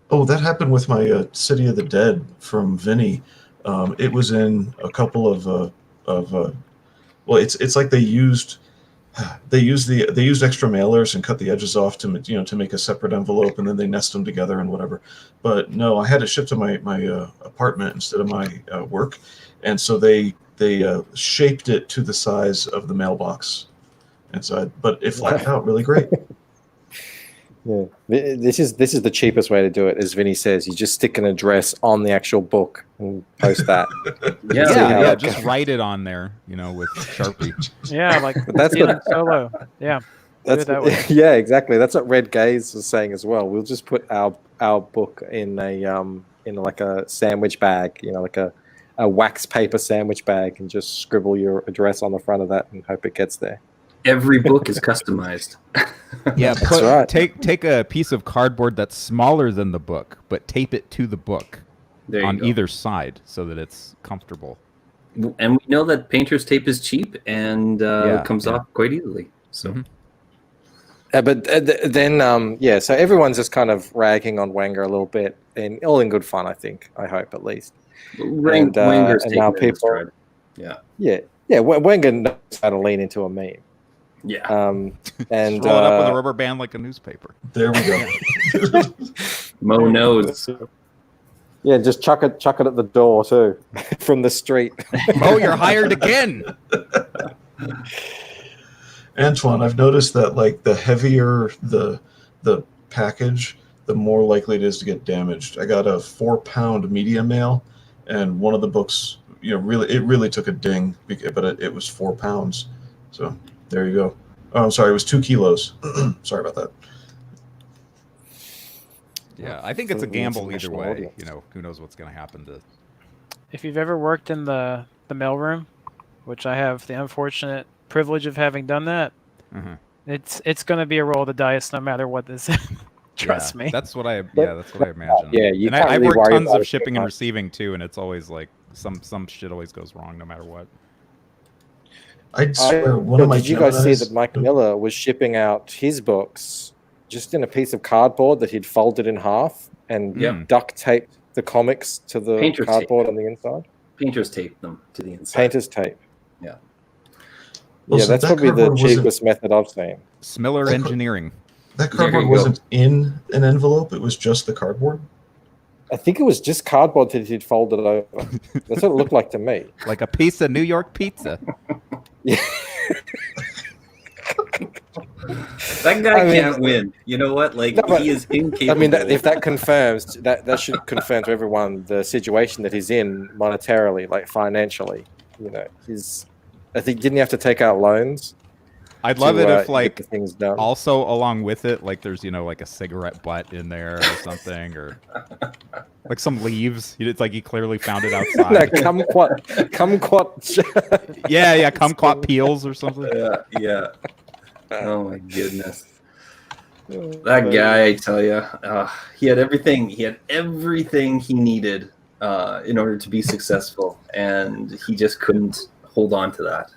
Oh, that happened with my City of the Dead from Vinny. It was in a couple of well, it's like they used extra mailers and cut the edges off to make a separate envelope, and then they nest them together and whatever. But no, I had it shipped to my apartment instead of my work, and so they shaped it to the size of the mailbox, and so but it flattened out really great. Yeah, this is the cheapest way to do it, as Vinny says. You just stick an address on the actual book and post that. Just write it on there, with Sharpie. Yeah, like that's Solo. Yeah, that way. Yeah, exactly. That's what Red Gaze was saying as well. We'll just put our book in like a sandwich bag, like a wax paper sandwich bag, and just scribble your address on the front of that and hope it gets there. Every book is customized. Yeah, that's right. Take a piece of cardboard that's smaller than the book, but tape it to the book on either side so that it's comfortable. And we know that painter's tape is cheap and comes off quite easily. So, but then so everyone's just kind of ragging on Wenger a little bit, and all in good fun, I think. I hope at least. Wenger's and now people, Yeah. Wenger knows how to lean into a meme. Yeah. And roll it up with a rubber band like a newspaper. There we go. Mo knows. Yeah, just chuck it at the door too, from the street. Oh, you're hired again. Antoine, I've noticed that like the heavier the package, the more likely it is to get damaged. I got a 4-pound media mail, and one of the books, really took a ding, but it was 4 pounds. So there you go. Oh, I'm sorry, it was 2 kilos. Sorry about that. Yeah, I think it's a gamble either way. Who knows what's going to happen to. If you've ever worked in the mailroom, which I have the unfortunate privilege of having done that, it's going to be a roll of the dice no matter what this is. Trust me. That's what I imagine. Yeah, you and can't I really work worry tons about of it shipping too and much. receiving too, and it's always like some shit always goes wrong no matter what. I'd swear one of my Did you guys see Geminis- that Mike Miller was shipping out his books just in a piece of cardboard that he'd folded in half and duct taped the comics to the Painter's cardboard on the inside? Painters taped them to the inside. Painter's tape. Yeah. Yeah, so that's that probably the cardboard wasn't- cheapest method I've seen. Smiller Engineering. That There you cardboard go. wasn't in an envelope. It was just the cardboard. I think it was just cardboard that he'd folded over. That's what it looked like to me. Like a piece of New York pizza. That guy can't win. You know what? Like, No, but- he is incapable. I mean, if that confirms, that should confirm to everyone the situation that he's in monetarily, like financially. I think didn't he have to take out loans? I'd love it if get like the things done. also along with it, like there's like a cigarette butt in there or something, or like some leaves. It's like he clearly found it outside. No, kumquat. yeah, kumquat peels or something. Yeah. Oh my goodness. That guy, I tell you, he had everything. He had everything he needed in order to be successful, and he just couldn't hold on to that.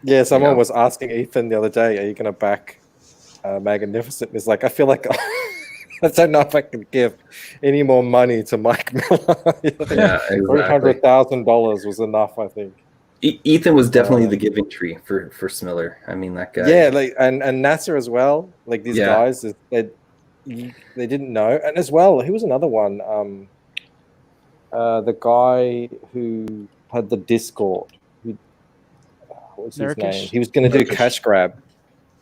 Yeah, someone was asking Ethan the other day, "Are you going to back Magnificent?" And he's like, "I feel like I don't know if I can give any more money to Mike Miller." Yeah, exactly. $300,000 was enough, I think. Ethan was definitely the giving tree for Smiller. I mean, that guy. Yeah, like and Nasser as well. Like these guys, they didn't know. And as well, who was another one? The guy who had the Discord. What was his name? He was going to do cash grab.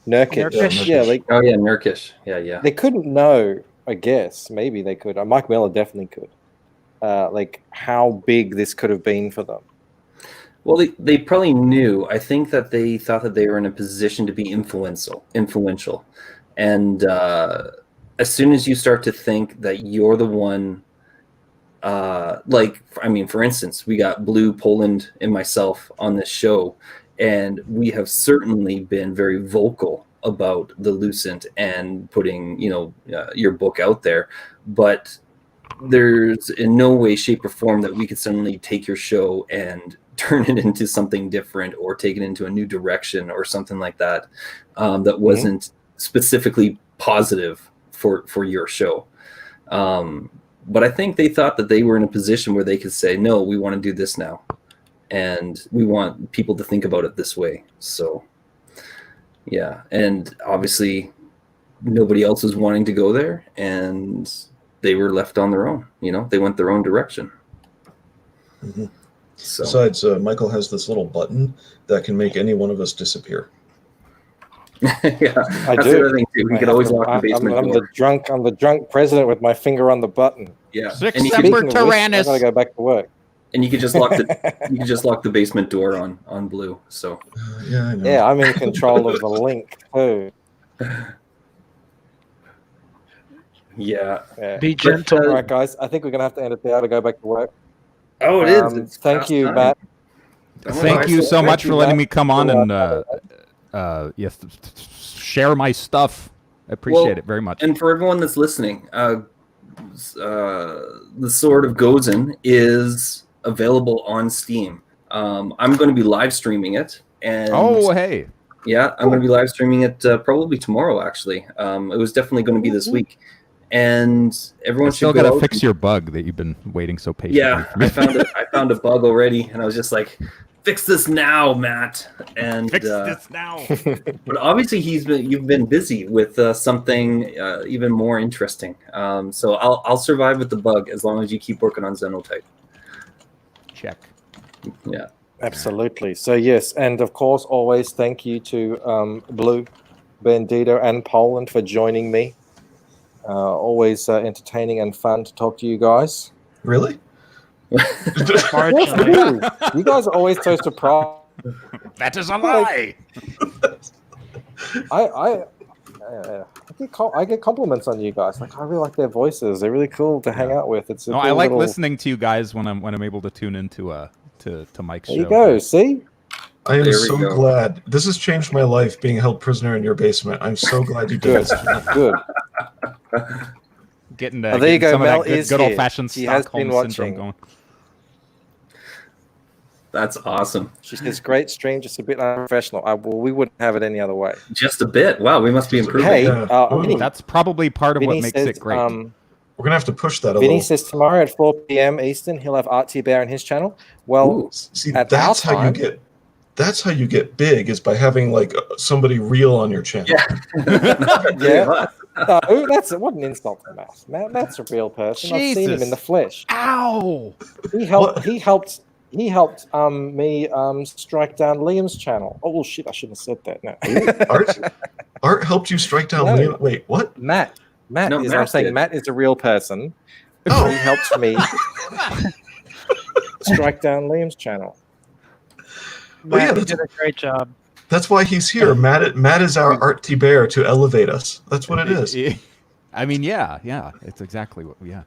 Nurkic. Yeah, like Nurkic. Yeah. they couldn't know. I guess maybe they could. Mike Miller definitely could. Like how big this could have been for them. Well, they probably knew. I think that they thought that they were in a position to be influential. And as soon as you start to think that you're the one, for instance, we got Blue, Poland, and myself on this show, and we have certainly been very vocal about the Lucent and putting, your book out there. But there's in no way, shape, or form that we could suddenly take your show and turn it into something different or take it into a new direction or something like that that wasn't specifically positive for your show. But I think they thought that they were in a position where they could say, no, we want to do this now. And we want people to think about it this way. So, yeah. And obviously nobody else was wanting to go there, and they were left on their own. They went their own direction. Mm-hmm. So. Besides, Michael has this little button that can make any one of us disappear. Yeah, I that's do. the other thing too. We could always lock the basement I'm door. the drunk president with my finger on the button. Yeah, Six and you Semper could, Tyrannis. I gotta go back to work. and you could just lock the basement door on Blue. So Yeah, I know. Yeah, I'm in control of the link too. yeah. Be gentle. All right, guys. I think we're gonna have to end it there to go back to work. Oh, it is. It's Thank past you, time. Matt. Thank you so Thank much you, for letting Matt. me come on and share my stuff. I appreciate it very much. And for everyone that's listening, the Sword of Gozen is available on Steam. I'm going to be live streaming it. And hey. yeah, I'm going to be live streaming it probably tomorrow. Actually, it was definitely going to be this week. And everyone Still should go gotta out fix your bug that you've been waiting so patiently. Yeah, I found a bug already, and I was just like, fix this now, Matt. And Fix this now. but obviously you've been busy with something even more interesting. So I'll survive with the bug as long as you keep working on Xenotype. Check. Yeah. Absolutely. So yes, and of course, always thank you to Blue, Bandito, and Poland for joining me. Always entertaining and fun to talk to you guys. Really? Marginally. You guys are always so surprised. That is a lie. I get compliments on you guys. Like, I really like their voices. They're really cool to hang out with. It's a No, cool I like little... listening to you guys when I'm able to tune into to Mike's show. There you go. See, I am There we so go. glad. This has changed my life, being held prisoner in your basement. I'm so glad you did this. good. Getting there you go. some Mel of that is good here. old fashioned She has been Stockholm syndrome watching. going. That's awesome. She says, "Great stream, just a bit unprofessional." Well, we wouldn't have it any other way. Just a bit. Wow, we must be improving. Hey, Yeah. Vinny, That's probably part of Vinny what makes says, it great. We're gonna have to push that a Vinny little. says tomorrow at 4 p.m. Eastern, he'll have Art T Bear on his channel. Well, Ooh. See, at that's our how you time- get. That's how you get big, is by having like somebody real on your channel. yeah. No, what an insult to Matt. Matt's a real person. I've seen him in the flesh. Ow! He helped me strike down Liam's channel. Oh well, shit! I shouldn't have said that. No, Art helped you strike down No. Liam. Wait, what? Matt. No, I'm Matt saying did. Matt is a real person. Oh. He helped me strike down Liam's channel. Well, yeah, Matt, you that's, did a great job. that's why he's here. Matt is our Art T Bear to elevate us. That's what it is. I mean, yeah, it's exactly what. Yeah.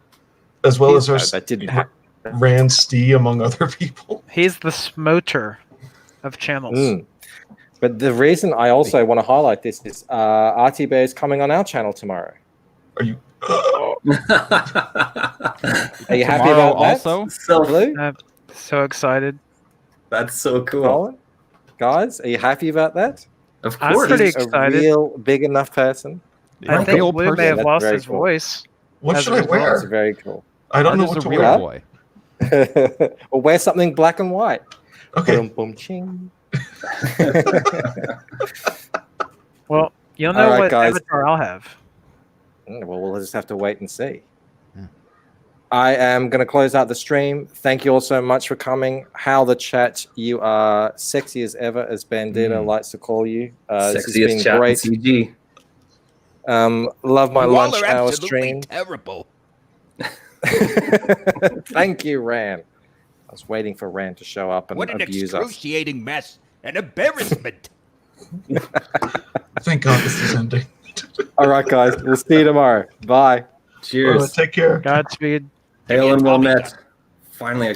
As well as our That didn't happen. Rand Stee, among other people. He's the smoter of channels. Mm. But the reason I also want to highlight this is RT Bear is coming on our channel tomorrow. Are you? Are you happy Tomorrow about that? also? So Blue? I'm so excited. that's so cool. Colin? Guys, are you happy about that? Of I'm course. pretty He's excited. a real big enough person. I A think real Blue may person. have That's lost very his cool. voice. What As should a I result, That's wear? very cool. I don't know Art what is to a real wear. boy. Or wear something black and white. Okay. Boom, boom, ching. Well, you'll All know right, what guys. avatar I'll have. Well, we'll just have to wait and see. I am going to close out the stream. Thank you all so much for coming. How the chat, you are sexy as ever, as Bandito likes to call you. This has Sexiest been chat in great. CG. Love my You all lunch are hour absolutely stream. terrible. Thank you, Ran. I was waiting for Ran to show up and What an abuse us. excruciating mess. An embarrassment. Thank God this is ending. All right, guys. We'll see you tomorrow. Bye. Cheers. Take care. Godspeed. Hail and well met. Finally,